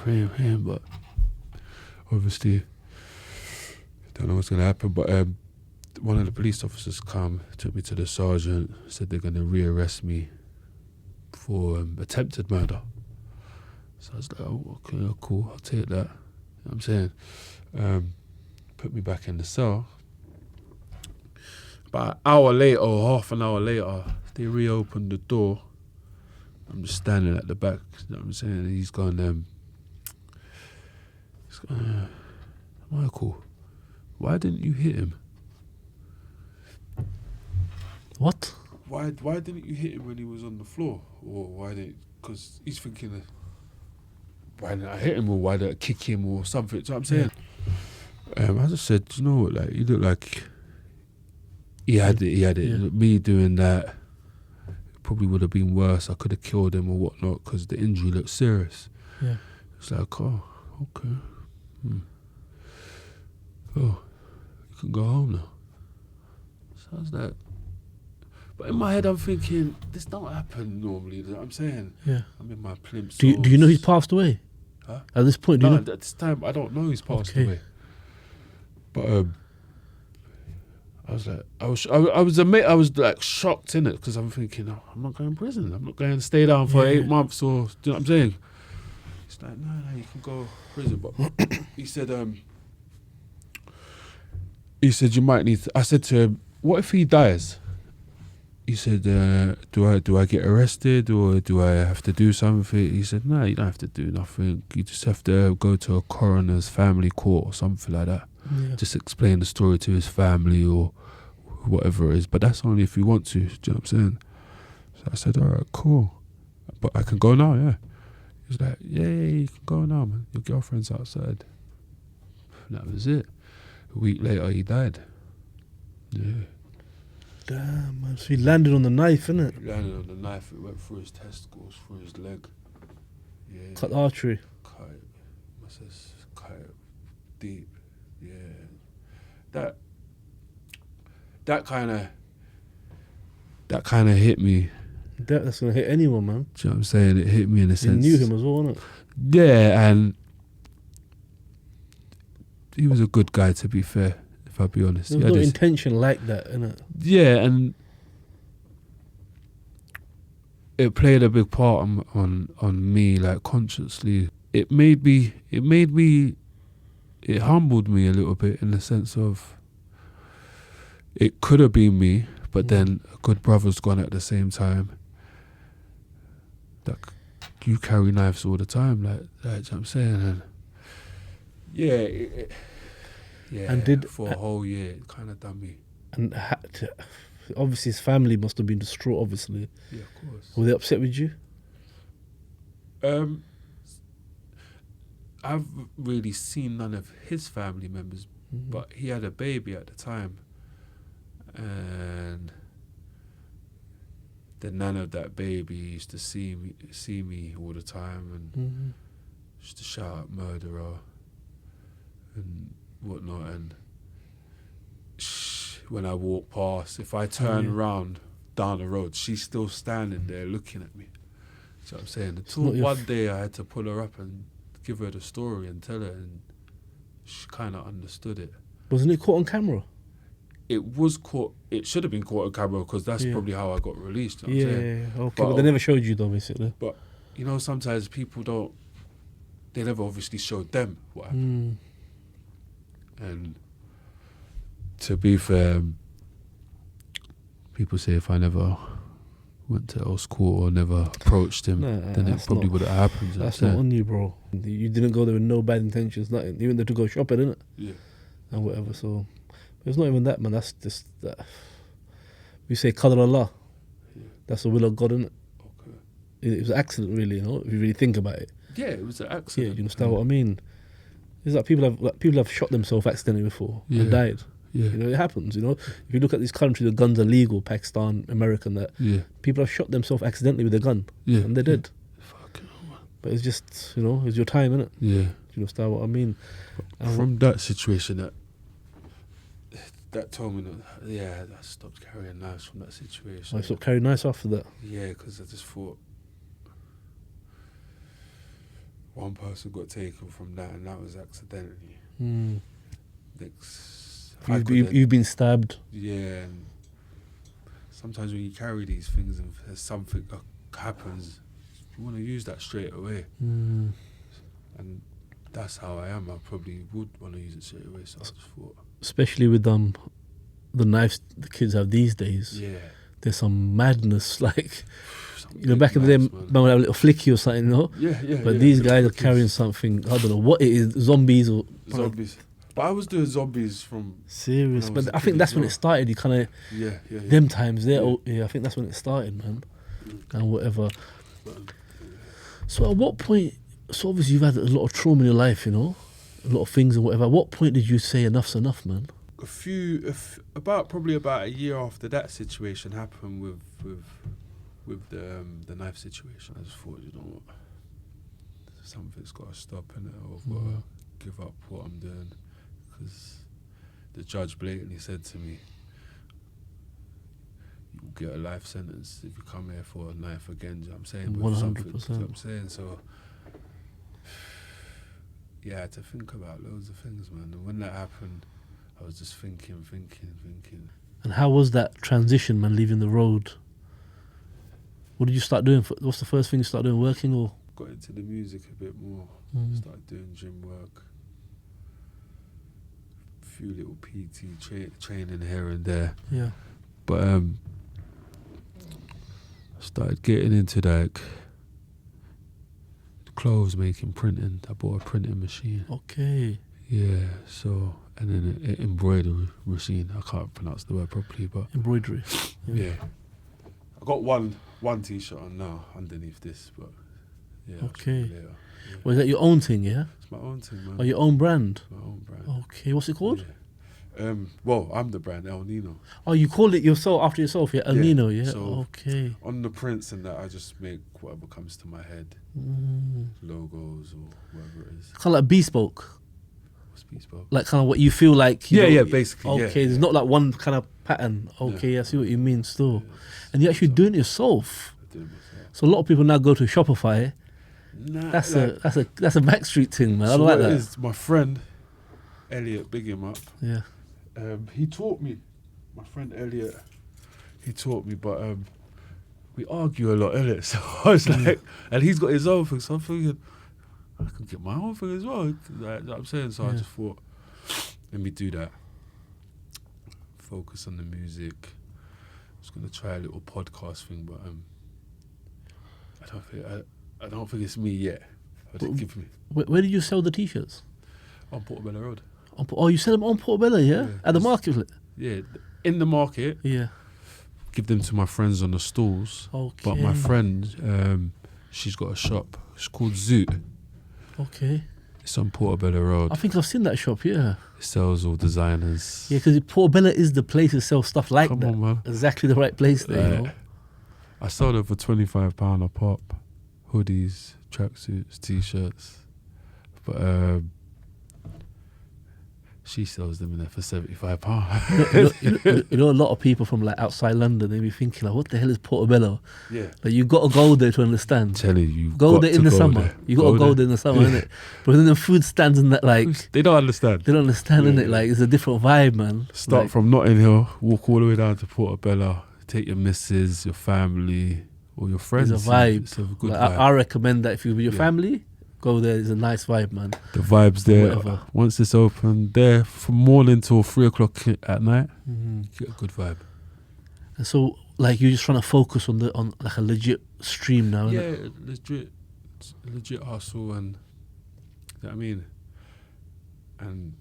S2: but obviously, don't know what's going to happen. But one of the police officers took me to the sergeant, said they're going to rearrest me for attempted murder. So I was like, oh, okay, cool, I'll take that. You know what I'm saying? Put me back in the cell. About an hour later, or half an hour later, they reopened the door. I'm just standing at the back, you know what I'm saying? And he's gone, Michael, why didn't you hit him?
S1: What?
S2: Why didn't you hit him when he was on the floor? Or why didn't, because he's thinking, why didn't I hit him, or why did I kick him, or something, so I'm saying. I just said, you know what, like, you look like he had it.
S1: Yeah.
S2: Me doing that probably would have been worse. I could have killed him or whatnot, because the injury looked serious.
S1: Yeah.
S2: It's like, oh, okay. Oh, you can go home now. So I was like, but in my head I'm thinking, this don't happen normally, you know what I'm saying?
S1: Yeah.
S2: I'm in my plimp.
S1: Do you know he's passed away?
S2: Huh?
S1: At this point, do
S2: No,
S1: you know?
S2: at this time I don't know he's passed
S1: Okay.
S2: away. But I was like, I was like shocked in it, because I'm thinking, oh, I'm not going to prison. I'm not going to stay down for 8 months, or do you know what I'm saying? He's like, no, you can go to prison. But he said you might need. I said to him, what if he dies? He said, do I get arrested, or do I have to do something? He said, no, you don't have to do nothing. You just have to go to a coroner's family court or something like that.
S1: Yeah.
S2: Just explain the story to his family or whatever it is. But that's only if you want to. Do you know what I'm saying? So I said, all right, cool. But I can go now, yeah. He was like, yeah, you can go now, man. Your girlfriend's outside. And that was it. A week later, he died. Yeah.
S1: Damn, man. So he landed on the knife, innit?
S2: He landed on the knife. It went through his testicles, through his leg. Yeah.
S1: Cut the artery.
S2: Cut it deep. Yeah. That kind of hit me.
S1: That's gonna hit anyone, man.
S2: Do you know what I'm saying? It hit me in a
S1: You
S2: sense.
S1: knew him as well, innit?
S2: Yeah, and he was a good guy, to be fair, if I'll be honest.
S1: There was no intention like that, innit?
S2: Yeah, and it played a big part on me, like, consciously. It humbled me a little bit, in the sense of it could have been me, but then a good brother's gone at the same time. Like, you carry knives all the time, like you know what I'm saying? And
S1: And
S2: for a whole year, it kind of done me.
S1: And obviously his family must have been distraught, obviously.
S2: Yeah, of course.
S1: Were they upset with you?
S2: I've really seen none of his family members,
S1: Mm-hmm.
S2: but he had a baby at the time, and the nan of that baby used to see me all the time, and used to shout out murderer, and whatnot, and when I walk past, if I turn around down the road, she's still standing there looking at me. So I'm saying, until one day I had to pull her up and give her the story and tell her, and she kind of understood it.
S1: Wasn't it caught on camera?
S2: It was caught. It should have been caught on camera because that's probably how I got released. You know what I'm saying?
S1: Okay, but they never showed you though, basically.
S2: But you know, sometimes people don't. They never obviously showed them what happened. And to be fair, people say if I never went to Earl's Court or never approached him, then it probably would have happened.
S1: That's not on you, bro. You didn't go there with no bad intentions, nothing. You went there to go shopping, innit?
S2: Yeah.
S1: And whatever, so... It's not even that, man. That's just... we say Qadr Allah. Yeah. That's the will of God, innit? Okay. It was an accident, really, you know, if you really think about it.
S2: Yeah, it was an accident.
S1: Yeah, you understand what I mean? It's like people have shot themselves accidentally before and died. Yeah. You know, it happens, you know. If you look at these countries where guns are legal, Pakistan, America and that, people have shot themselves accidentally with a gun. Yeah. And they're dead.
S2: Fucking hell, man.
S1: But it's just, you know, it's your time, innit?
S2: Yeah.
S1: You understand what I mean?
S2: From that situation, that told me that, I stopped carrying knives from that situation.
S1: I stopped carrying knives after that?
S2: Yeah, because I just thought one person got taken from that, and that was accidentally.
S1: You've been stabbed.
S2: Yeah, and sometimes when you carry these things and something happens, you want to use that straight away. And that's how I am. I probably would want to use it straight away, so I just thought. Especially
S1: with the knives the kids have these days.
S2: Yeah.
S1: There's some madness, like, you know, back in the day, man would have a little flicky or something, you know?
S2: Yeah.
S1: But these guys are carrying something, I don't know what it is, zombies or...
S2: Zombies. But I was doing zombies from...
S1: Serious, but I think that's when it started, you kind of...
S2: Yeah.
S1: Them times there, I think that's when it started, man. And whatever. So at what point... So obviously you've had a lot of trauma in your life, you know? A lot of things and whatever. At what point did you say enough's enough, man?
S2: Probably about a year after that situation happened with the knife situation, I just thought, you know what, something's got to stop, innit? I've got to give up what I'm doing, because the judge blatantly said to me, you'll get a life sentence if you come here for a knife again. Do you know what I'm saying?
S1: 100%.
S2: Do you know what I'm saying? So yeah, I had to think about loads of things, man. And when that happened, I was just thinking.
S1: And how was that transition, man, leaving the road? What did you start doing? What's the first thing you started doing, working or?
S2: Got into the music a bit more. Started doing gym work. A few little PT training here and there.
S1: Yeah.
S2: But I started getting into like clothes making, printing. I bought a printing machine.
S1: Okay.
S2: Yeah, so, and then an embroidery machine. I can't pronounce the word properly, but...
S1: Embroidery.
S2: Yeah. I got one t-shirt on now underneath this, but yeah.
S1: Okay.
S2: Yeah.
S1: Well, is that your own thing, yeah?
S2: It's my own thing, man.
S1: Oh, your own brand?
S2: My own brand.
S1: Okay, what's it called?
S2: Yeah. Well, I'm the brand, El Nino.
S1: Oh, you called it yourself after yourself, yeah? El Nino, yeah?
S2: So
S1: okay.
S2: On the prints and that, I just make whatever comes to my head. Logos or whatever it is.
S1: Kind of like bespoke?
S2: What's bespoke?
S1: Like kind of what you feel like. You know,
S2: basically.
S1: Okay, there's not like one kind of pattern. Okay, I see what you mean still. And you're actually doing it yourself.
S2: I do it myself.
S1: So a lot of people now go to Shopify.
S2: Nah,
S1: that's a backstreet thing, man. So I don't like that.
S2: Is my friend Elliot, big him up.
S1: Yeah.
S2: He taught me. My friend Elliot, he taught me, but we argue a lot, innit? So I was like, and he's got his own thing, so I'm thinking, I can get my own thing as well. Like, you know what I'm saying? So I just thought, let me do that. Focus on the music. I was gonna try a little podcast thing, but I don't think it's me yet.
S1: Where did you sell the t-shirts?
S2: On Portobello Road.
S1: Oh, you sell them on Portobello, yeah? At the market?
S2: Yeah, in the market.
S1: Yeah.
S2: Give them to my friends on the stalls.
S1: Okay.
S2: But my friend, she's got a shop. It's called Zoot.
S1: Okay.
S2: It's on Portobello Road.
S1: I think I've seen that shop, yeah.
S2: It sells all designers.
S1: Yeah, because Portobello is the place to sell stuff like that.
S2: Come on, man.
S1: Exactly the right place there, you know?
S2: I sold it for £25 a pop. Hoodies, tracksuits, t-shirts. But She sells them in there for £75.
S1: You know, a lot of people from like outside London, they be thinking like, what the hell is Portobello?
S2: Yeah.
S1: Like you got to go there to understand.
S2: Telling you,
S1: Go there in the summer.
S2: There.
S1: You got to go there in the summer, innit? But then the food stands in that like
S2: they don't understand.
S1: they don't understand,
S2: Yeah,
S1: innit?
S2: yeah.
S1: Like it's a different vibe, man.
S2: Start
S1: Like,
S2: from Notting Hill, walk all the way down to Portobello, take your missus, your family, or your friends.
S1: It's a vibe.
S2: It's a good
S1: like,
S2: vibe.
S1: I recommend that if you're with your
S2: Yeah.
S1: family, go there. It's a nice vibe, man.
S2: The vibe's there.
S1: Whatever.
S2: Once it's open, there from morning till 3 o'clock at night,
S1: Mm-hmm.
S2: you get a good vibe.
S1: And so, like, you're just trying to focus on like a legit stream now, innit?
S2: Yeah, legit hustle, and you know what I mean, and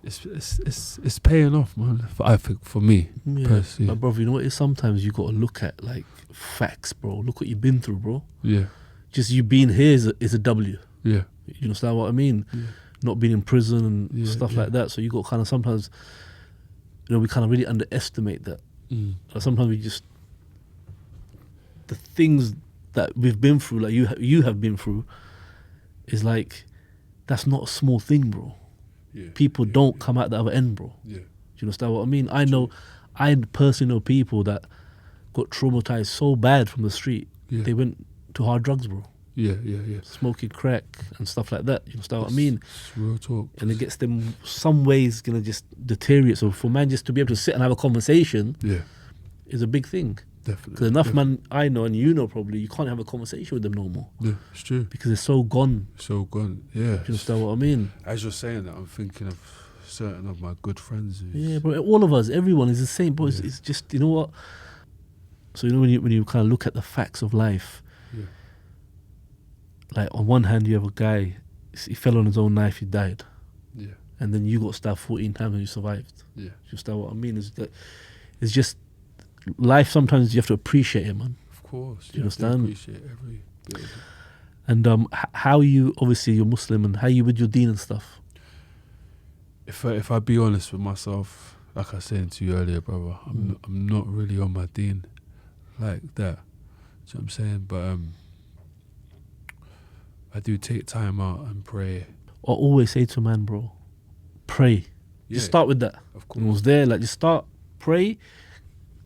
S2: it's paying off, man. I think for me,
S1: Yeah.
S2: personally.
S1: But, bro, you know what it is? Sometimes you got to look at, like, facts, bro. Look what you've been through, bro.
S2: Yeah,
S1: Just you being here is a W.
S2: yeah,
S1: You understand what I mean?
S2: yeah.
S1: Not being in prison and
S2: Yeah,
S1: stuff
S2: yeah.
S1: like that. So you got kind of sometimes, you know, we kind of really underestimate that. Like sometimes we just, the things that we've been through, like you have been through, is like, that's not a small thing, bro.
S2: Yeah.
S1: People don't come out the other end, bro.
S2: Yeah.
S1: Do you understand what I mean? I personally know people that got traumatized so bad from the street,
S2: Yeah.
S1: they went to hard drugs, bro.
S2: Yeah.
S1: Smoking crack and stuff like that. You understand what I mean?
S2: It's real talk.
S1: And it gets them some ways gonna just deteriorate. So for man just to be able to sit and have a conversation
S2: Yeah,
S1: is a big thing.
S2: definitely.
S1: Because enough man I know and you know probably, you can't have a conversation with them no more
S2: Yeah, it's true.
S1: because they're so gone.
S2: So gone. Yeah.
S1: Do you understand what I mean?
S2: As you're saying that, I'm thinking of certain of my good friends.
S1: Yeah, bro. All of us, everyone is the same, bro.
S2: Yeah.
S1: It's just, you know what? So you know when you kind of look at the facts of life,
S2: Yeah.
S1: like on one hand you have a guy, he fell on his own knife, he died,
S2: Yeah.
S1: and then you got stabbed 14 times and you survived.
S2: Yeah.
S1: Do you understand what I mean? Is that it's just life. Sometimes you have to appreciate it, man.
S2: Of course.
S1: Do you
S2: have to
S1: understand?
S2: appreciate every bit of it.
S1: And how you, obviously you're Muslim, and how you with your deen and stuff.
S2: If I be honest with myself, like I was saying to you earlier, brother, I'm not really on my deen like that. Do you know what I'm saying? But I do take time out and pray.
S1: I always say to a man, bro, pray. Just start with that.
S2: Of
S1: And it was
S2: course.
S1: there, like just start, pray,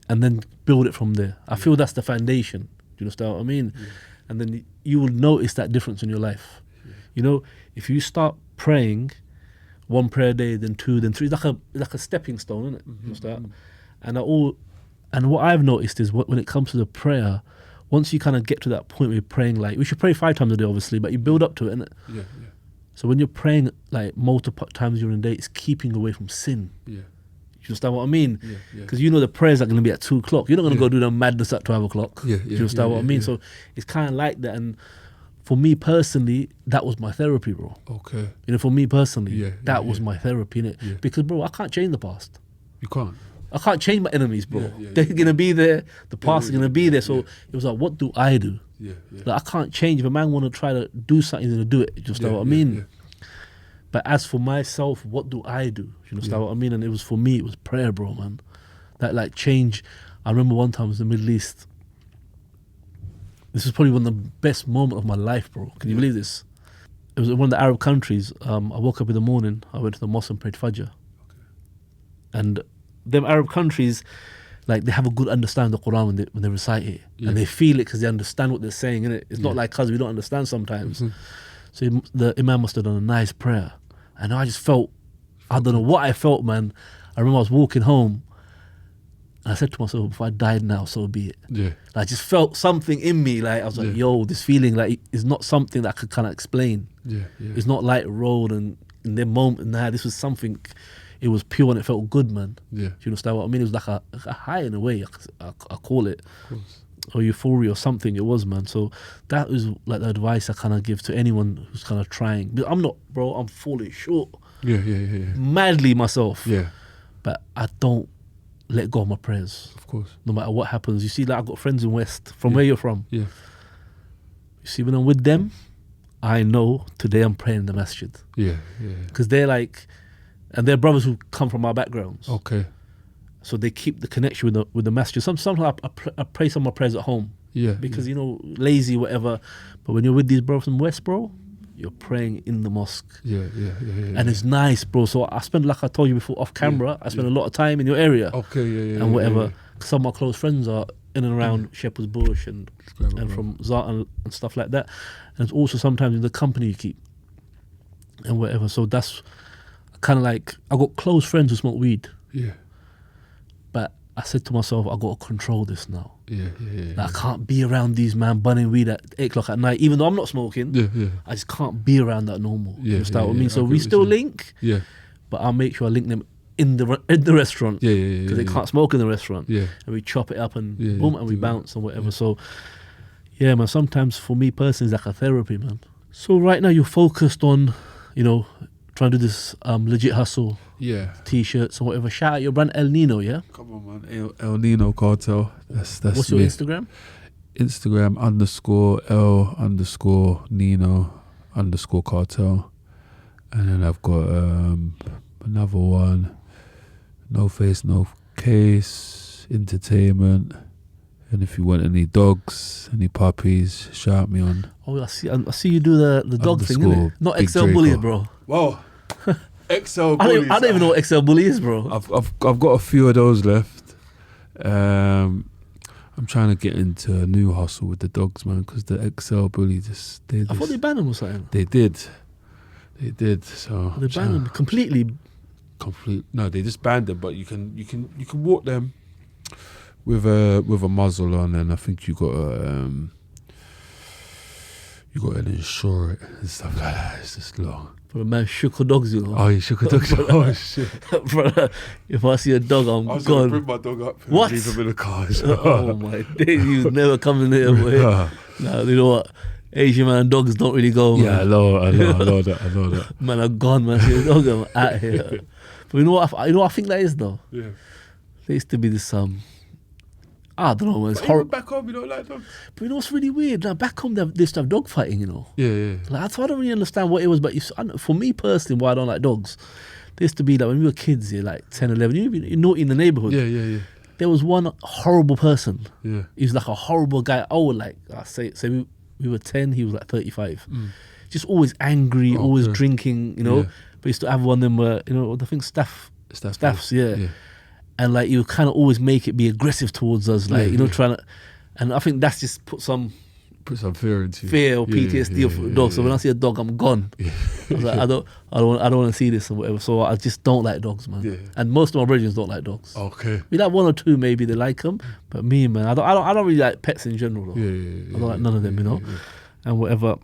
S1: and then build it from there. I feel that's the foundation. Do you understand what I mean?
S2: Yeah.
S1: And then you will notice that difference in your life.
S2: Yeah.
S1: You know, if you start praying, one prayer a day, then two, then three, it's like a stepping stone, isn't it? You understand? And what I've noticed is when it comes to the prayer, once you kind of get to that point where you're praying, like we should pray 5 times a day, obviously, but you build up to it, innit?
S2: Yeah.
S1: So when you're praying like multiple times during the day, it's keeping away from sin.
S2: Yeah.
S1: You understand what I mean?
S2: Yeah.
S1: Because you know the prayers are going to be at 2 o'clock. You're not going to
S2: Yeah.
S1: go do the madness at 12 o'clock.
S2: Yeah.
S1: Do you understand what I mean?
S2: Yeah.
S1: So it's kind of like that. And for me personally, that was my therapy, bro.
S2: Okay.
S1: You know, for me personally,
S2: Yeah,
S1: that
S2: yeah,
S1: was
S2: yeah.
S1: my therapy, innit?
S2: Yeah.
S1: Because, bro, I can't change the past.
S2: You can't.
S1: I can't change my enemies, bro.
S2: Yeah,
S1: They're going to be there. The past is going to be there. So
S2: yeah.
S1: it was like, what do I do?
S2: Yeah.
S1: Like, I can't change. If a man want to try to do something, he's going to do it. You understand what I mean?
S2: Yeah.
S1: But as for myself, what do I do? You understand
S2: Yeah.
S1: what I mean? And it was for me, it was prayer, bro, man. That like change. I remember one time I was in the Middle East. This was probably one of the best moments of my life, bro. Can you believe this? It was in one of the Arab countries. I woke up in the morning, I went to the mosque and prayed Fajr. And them Arab countries, like they have a good understanding of the Quran when they recite it.
S2: Yeah.
S1: And they feel it because they understand what they're saying, innit? It's not
S2: Yeah.
S1: like us, we don't understand sometimes.
S2: Mhm.
S1: So the Imam must have done a nice prayer. And I just felt, I don't know what I felt, man. I remember I was walking home and I said to myself, if I died now, so be it.
S2: Yeah.
S1: I just felt something in me, like I was like,
S2: Yeah.
S1: yo, this feeling like is not something that I could kind of explain.
S2: Yeah.
S1: It's not like road and in the moment, nah, this was something, it was pure and it felt good, man.
S2: Yeah.
S1: Do you understand what I mean? It was like a high in a way, I call it,
S2: Of course.
S1: or euphoria or something it was, man. So that was like the advice I kind of give to anyone who's kind of trying. But I'm not, bro, I'm falling short
S2: Yeah.
S1: madly myself.
S2: Yeah.
S1: But I don't let go of my prayers,
S2: Of course.
S1: no matter what happens. You see, like I've got friends in West, from where you're from.
S2: Yeah.
S1: You see, when I'm with them, I know today I'm praying in the masjid.
S2: Yeah.
S1: Because they're like, and they're brothers who come from our backgrounds.
S2: Okay.
S1: So they keep the connection with the masjid. Sometimes I pray some of my prayers at home
S2: Yeah.
S1: because, you know, lazy, whatever. But when you're with these brothers from West, bro, you're praying in the mosque.
S2: Yeah.
S1: And it's nice, bro. So I spend, like I told you before, off camera, I spend a lot of time in your area.
S2: Okay, yeah.
S1: And whatever.
S2: Yeah.
S1: Some of my close friends are in and around Shepherd's Bush and from Zart and stuff like that. And it's also sometimes in the company you keep and whatever. So that's kind of like, I got close friends who smoke weed.
S2: Yeah.
S1: But I said to myself, I got to control this now.
S2: Yeah.
S1: Like, I can't be around these man burning weed at 8 o'clock at night, even though I'm not smoking.
S2: Yeah.
S1: I just can't be around that normal.
S2: Yeah,
S1: You understand what I mean?
S2: yeah,
S1: So
S2: I
S1: we
S2: get what
S1: still
S2: you're saying.
S1: link,
S2: Yeah.
S1: but I'll make sure I link them in the restaurant.
S2: Yeah.
S1: Because they can't smoke in the restaurant.
S2: Yeah.
S1: And we chop it up and
S2: Yeah,
S1: boom, and we
S2: do that.
S1: bounce and whatever. So, yeah, man, sometimes for me personally, it's like a therapy, man. So right now you're focused on, trying to do this legit hustle,
S2: Yeah.
S1: T-shirts and whatever. Shout out your brand El Nino, yeah?
S2: Come on, man. El Nino Cartel. That's
S1: What's
S2: me.
S1: your Instagram?
S2: Instagram _L_Nino_Cartel. And then I've got another one. No Face, No Case Entertainment. And if you want any dogs, any puppies, shout me on.
S1: Oh, I see you do the dog thing, innit? Not
S2: Big
S1: XL Bullies,
S2: Draco.
S1: bro.
S2: Whoa. XL
S1: I don't even know what XL Bully is, bro.
S2: I've got a few of those left. I'm trying to get into a new hustle with the dogs, man, because the XL Bully
S1: I thought they banned them or something.
S2: They did. So
S1: They banned them completely.
S2: No, they just banned them, but you can walk them with a muzzle on, and I think you got to insure it and stuff like that. It's just long.
S1: But man, shook dogs, you know.
S2: Oh, you shook a dog. Oh shit!
S1: Brother, if I see a dog, I'm
S2: I was gonna
S1: gone.
S2: bring my dog up and
S1: What?
S2: leave him in the car.
S1: Oh my days, you never come in here, boy. Nah, you know what? Asian man dogs don't really go, man.
S2: Yeah, I know that.
S1: Man, I'm gone, man. See a dog, I'm out here. But you know what I think that is, though?
S2: Yeah.
S1: There used to be this, I don't know, man. It's
S2: But even
S1: horrible.
S2: back home, you don't like dogs.
S1: But you know what's really weird? Now, back home, they used to have dog fighting, you know.
S2: Yeah.
S1: Like, so I don't really understand what it was, but for me personally, why I don't like dogs, there used to be, like, when we were kids, like 10, 11, you're naughty in the neighborhood.
S2: Yeah.
S1: There was one horrible person.
S2: Yeah.
S1: He was like a horrible guy. I say we were 10, he was like 35. Just always angry, always
S2: okay.
S1: drinking, you know.
S2: Yeah.
S1: But he used to have one of them, I think staffs, yeah.
S2: Yeah.
S1: And like, he would kind of always make it be aggressive towards us, like,
S2: Yeah.
S1: trying to, and I think that's just put some
S2: fear into you.
S1: fear or PTSD of a dog. So when I see a dog, I'm gone.
S2: Yeah.
S1: I was like, I don't want to see this or whatever. So I just don't like dogs, man.
S2: Yeah.
S1: And most of my brothers don't like dogs.
S2: Okay.
S1: We like one or two, maybe they like them, but me, man, I don't really like pets in general, though.
S2: Yeah.
S1: I don't like none of them, you know, and whatever.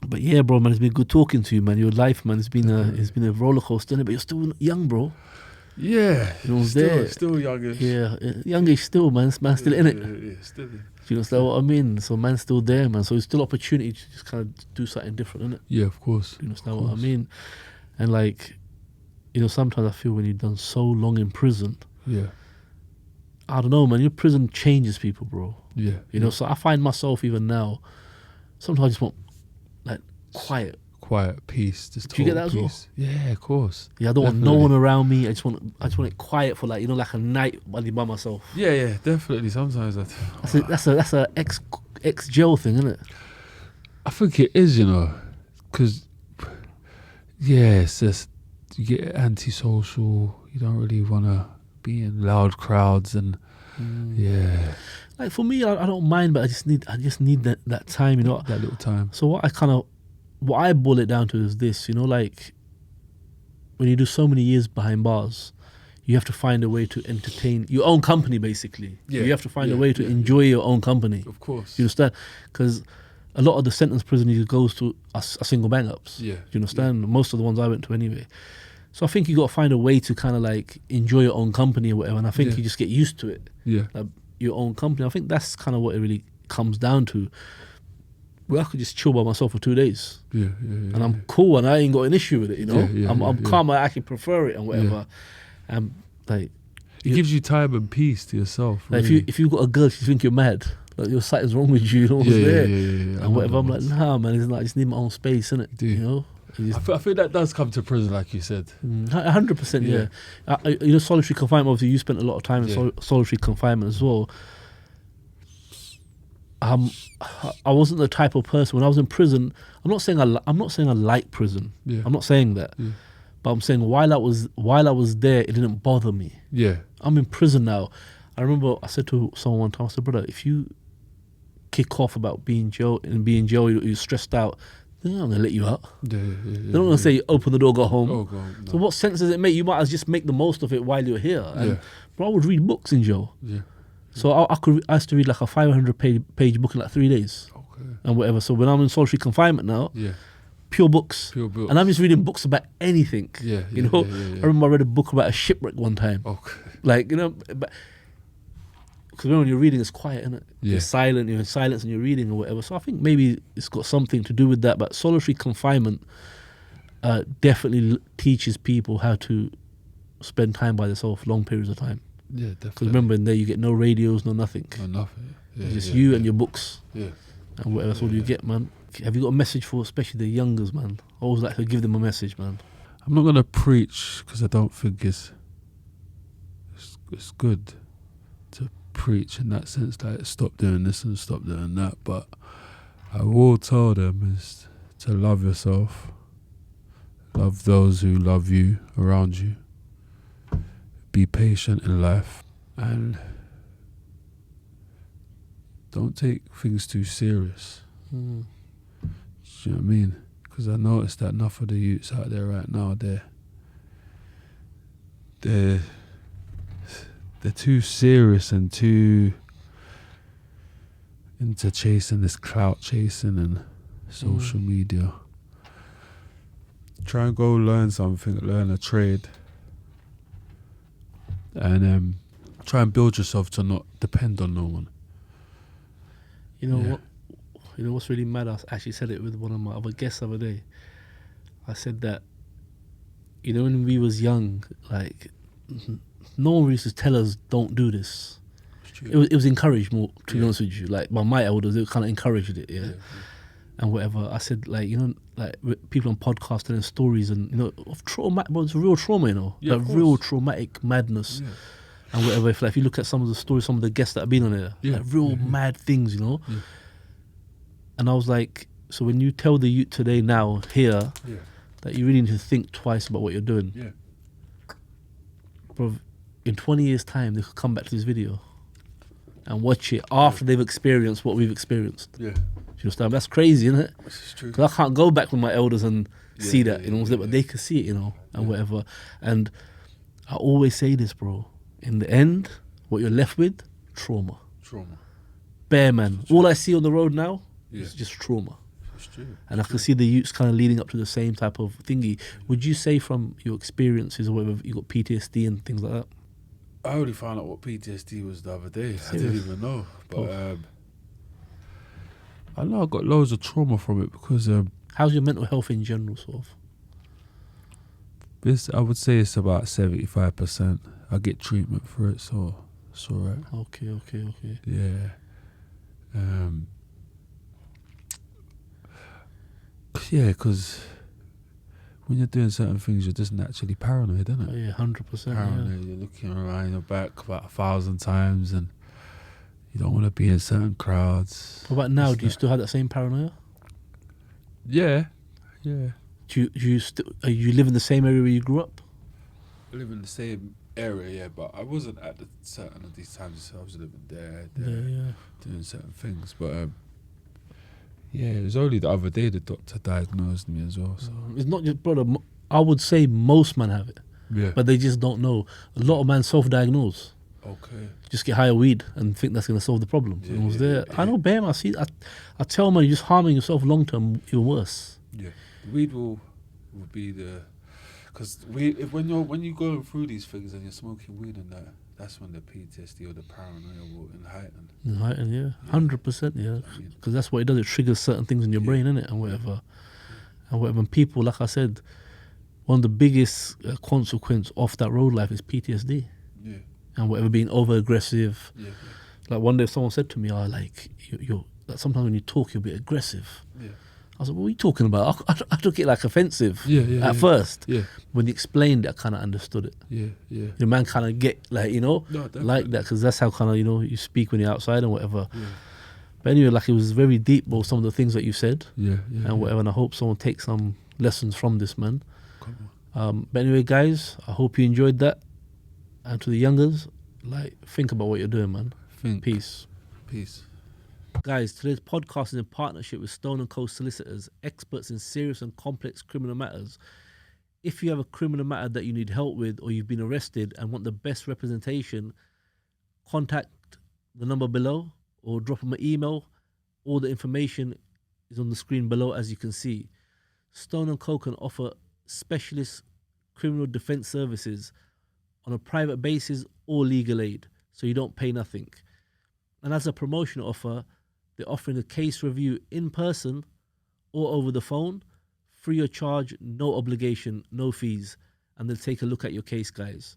S1: But yeah, bro, man, it's been good talking to you, man. Your life, man, it's been a roller coaster, innit? But you're still young, bro.
S2: Yeah.
S1: You know, there.
S2: Still youngish.
S1: Yeah, youngish still, man. Man, still in it.
S2: Yeah, still.
S1: Do you understand what I mean? So man's still there, man. So it's still opportunity to just kind of do something different, innit?
S2: Yeah, of course.
S1: Do you understand what I mean? And like, sometimes I feel when you've done so long in prison,
S2: Yeah.
S1: I don't know, man. Your prison changes people, bro.
S2: Yeah.
S1: You know, so I find myself even now, sometimes I just want like quiet.
S2: Quiet, peace. Just
S1: Do you get that as well?
S2: peace. Yeah, of course.
S1: Yeah, I don't want no
S2: Definitely.
S1: one around me. I just want it quiet for like like a night by myself.
S2: Yeah, definitely. Sometimes
S1: That's a ex jail thing, isn't it?
S2: I think it is, because it's just you get antisocial. You don't really want to be in loud crowds, and
S1: Like for me, I don't mind, but I just need that time, you know.
S2: that little time.
S1: So what I boil it down to is this, like when you do so many years behind bars, you have to find a way to entertain your own company, basically.
S2: Yeah,
S1: You have to find a way to enjoy your own company.
S2: Of course.
S1: You understand? Because a lot of the sentence prisoners goes to are single bang-ups.
S2: Yeah.
S1: You understand? Most of the ones I went to anyway. So I think you got to find a way to kind of like enjoy your own company or whatever. And I think you just get used to it.
S2: Yeah.
S1: Like your own company. I think that's kind of what it really comes down to. Where I could just chill by myself for 2 days.
S2: Yeah.
S1: And I'm cool and I ain't got an issue with it, you know?
S2: Yeah,
S1: I'm calm, I actually prefer it and whatever. And like...
S2: It gives you time and peace to yourself.
S1: Like
S2: really.
S1: if you got a girl, she think you're mad. Like your something's wrong with you, you know what's there.
S2: Yeah.
S1: And whatever, I'm like, nah, man, it's like, I just need my own space, innit? You know?
S2: I think that does come to prison, like you said.
S1: 100%, yeah. Solitary confinement, obviously you spent a lot of time in solitary confinement as well. I wasn't the type of person when I was in prison. I'm not saying I like prison.
S2: Yeah.
S1: I'm not saying that.
S2: Yeah.
S1: But I'm saying while I was there, it didn't bother me.
S2: Yeah.
S1: I'm in prison now. I remember I said to someone one time, I said, brother, if you kick off about being in jail, you're stressed out, they're not gonna let you out.
S2: Yeah.
S1: They're not gonna say open the door, go home.
S2: Oh, God, no.
S1: So what sense does it make? You might as just make the most of it while you're here. And
S2: Yeah.
S1: bro, I would read books in jail.
S2: Yeah.
S1: So I used to read like a 500 page book in like 3 days
S2: Okay.
S1: and whatever. So when I'm in solitary confinement now,
S2: Yeah.
S1: pure books.
S2: Pure books.
S1: And I'm just reading books about anything.
S2: Yeah.
S1: You know,
S2: Yeah.
S1: I remember I read a book about a shipwreck one time.
S2: Okay.
S1: Like, you know, because when you're reading, it's quiet, innit?
S2: Yeah.
S1: You're silent, you're in silence and you're reading or whatever. So I think maybe it's got something to do with that. But solitary confinement definitely teaches people how to spend time by themselves, long periods of time.
S2: Yeah,
S1: Because
S2: definitely.
S1: remember, in there you get no radios, no nothing.
S2: No, nothing. Yeah,
S1: It's just
S2: yeah,
S1: you
S2: yeah.
S1: and your books
S2: Yeah.
S1: and whatever. That's all you get, man. Have you got a message for especially the youngers, man? I always like to give them a message, man.
S2: I'm not gonna preach because I don't think it's good to preach in that sense, like stop doing this and stop doing that. But I will tell them is to love yourself, love those who love you around you, be patient in life, and don't take things too serious.
S1: Mm.
S2: Do you know what I mean? Because I noticed that enough of the youths out there right now, they're too serious and too into chasing this clout chasing and social media. Try and go learn something, learn a trade, and try and build yourself to not depend on no one.
S1: You know
S2: Yeah.
S1: what? You know what's really mad? I actually said it with one of my other guests the other day. I said that, you know, when we was young, like, no one used to tell us don't do this. It was encouraged more, to be honest with you. Like my elders, they kind of encouraged it, yeah, and whatever. I said, like, you know, like people on podcasts telling stories and, you know, of trauma, but it's real trauma, you know,
S2: Yeah,
S1: like real traumatic madness and whatever. If you look at some of the stories, some of the guests that have been on there, like real mad things, you know. Yeah. And I was like, so when you tell the youth today now here that you really need to think twice about what you're doing, bro, in 20 years' time they could come back to this video and watch it after they've experienced what we've experienced. Yeah. Do you understand? That's crazy, isn't it?
S2: This is true.
S1: Because I can't go back with my elders and see that, you know, but they can see it, you know, and whatever. And I always say this, bro. In the end, what you're left with, trauma. Bare, man. All I see on the road now is just trauma.
S2: It's true.
S1: And I can see the youths kind of leading up to the same type of thingy. Would you say from your experiences or whatever, you got PTSD and things like that?
S2: I only found out what PTSD was the other day. I didn't even know. But I know I got loads of trauma from it because
S1: how's your mental health in general, sort of?
S2: I would say it's about 75%. I get treatment for it, so it's all right.
S1: Okay.
S2: Yeah. Yeah, because when you're doing certain things, you're just naturally paranoid, isn't it?
S1: Oh, yeah, 100%.
S2: Paranoid. You're looking around your back about 1,000 times, and you don't want to be in certain crowds.
S1: What about now? Do you still have that same paranoia?
S2: Yeah.
S1: Do you live in the same area where you grew up?
S2: I live in the same area, yeah, but I wasn't at certain of these times. So I was living there, doing certain things. But yeah, it was only the other day the doctor diagnosed me as well. So.
S1: It's not just, brother. I would say most men have it, but they just don't know. A lot of men self-diagnose.
S2: Okay. Just
S1: get higher weed and think that's going to solve the problem. I know, bam. I see. I tell man, you're just harming yourself long term, even worse.
S2: Yeah, the weed will be the. Because when you're going through these things and you're smoking weed and that's when the PTSD or the paranoia will heighten.
S1: Yeah, 100%, yeah. Because that's what it does. It triggers certain things in your brain, innit, and whatever. And whatever. And people, like I said, one of the biggest consequence of that road life is PTSD. Yeah. And whatever, being over aggressive. Yeah. Like one day, someone said to me, like you're like sometimes when you talk, you're a bit aggressive. Yeah. I was like, what are you talking about? I took it like offensive at first. Yeah. When you explained it, I kind of understood it. Yeah. The man kind of get like, like that, because that's how kind of, you speak when you're outside and whatever. Yeah. But anyway, like, it was very deep, bro, some of the things that you said
S2: Yeah.
S1: and whatever. And I hope someone takes some lessons from this, man.
S2: Come on.
S1: But anyway, guys, I hope you enjoyed that. And to the youngers, like, think about what you're doing, man. Peace. Guys, today's podcast is in partnership with Co Solicitors, experts in serious and complex criminal matters. If you have a criminal matter that you need help with, or you've been arrested and want the best representation, contact the number below or drop them an email. All the information is on the screen below, as you can see. Stone & Co can offer specialist criminal defense services on a private basis or legal aid, so you don't pay nothing. And as a promotional offer, they're offering a case review in person or over the phone, free of charge, no obligation, no fees, and they'll take a look at your case, guys.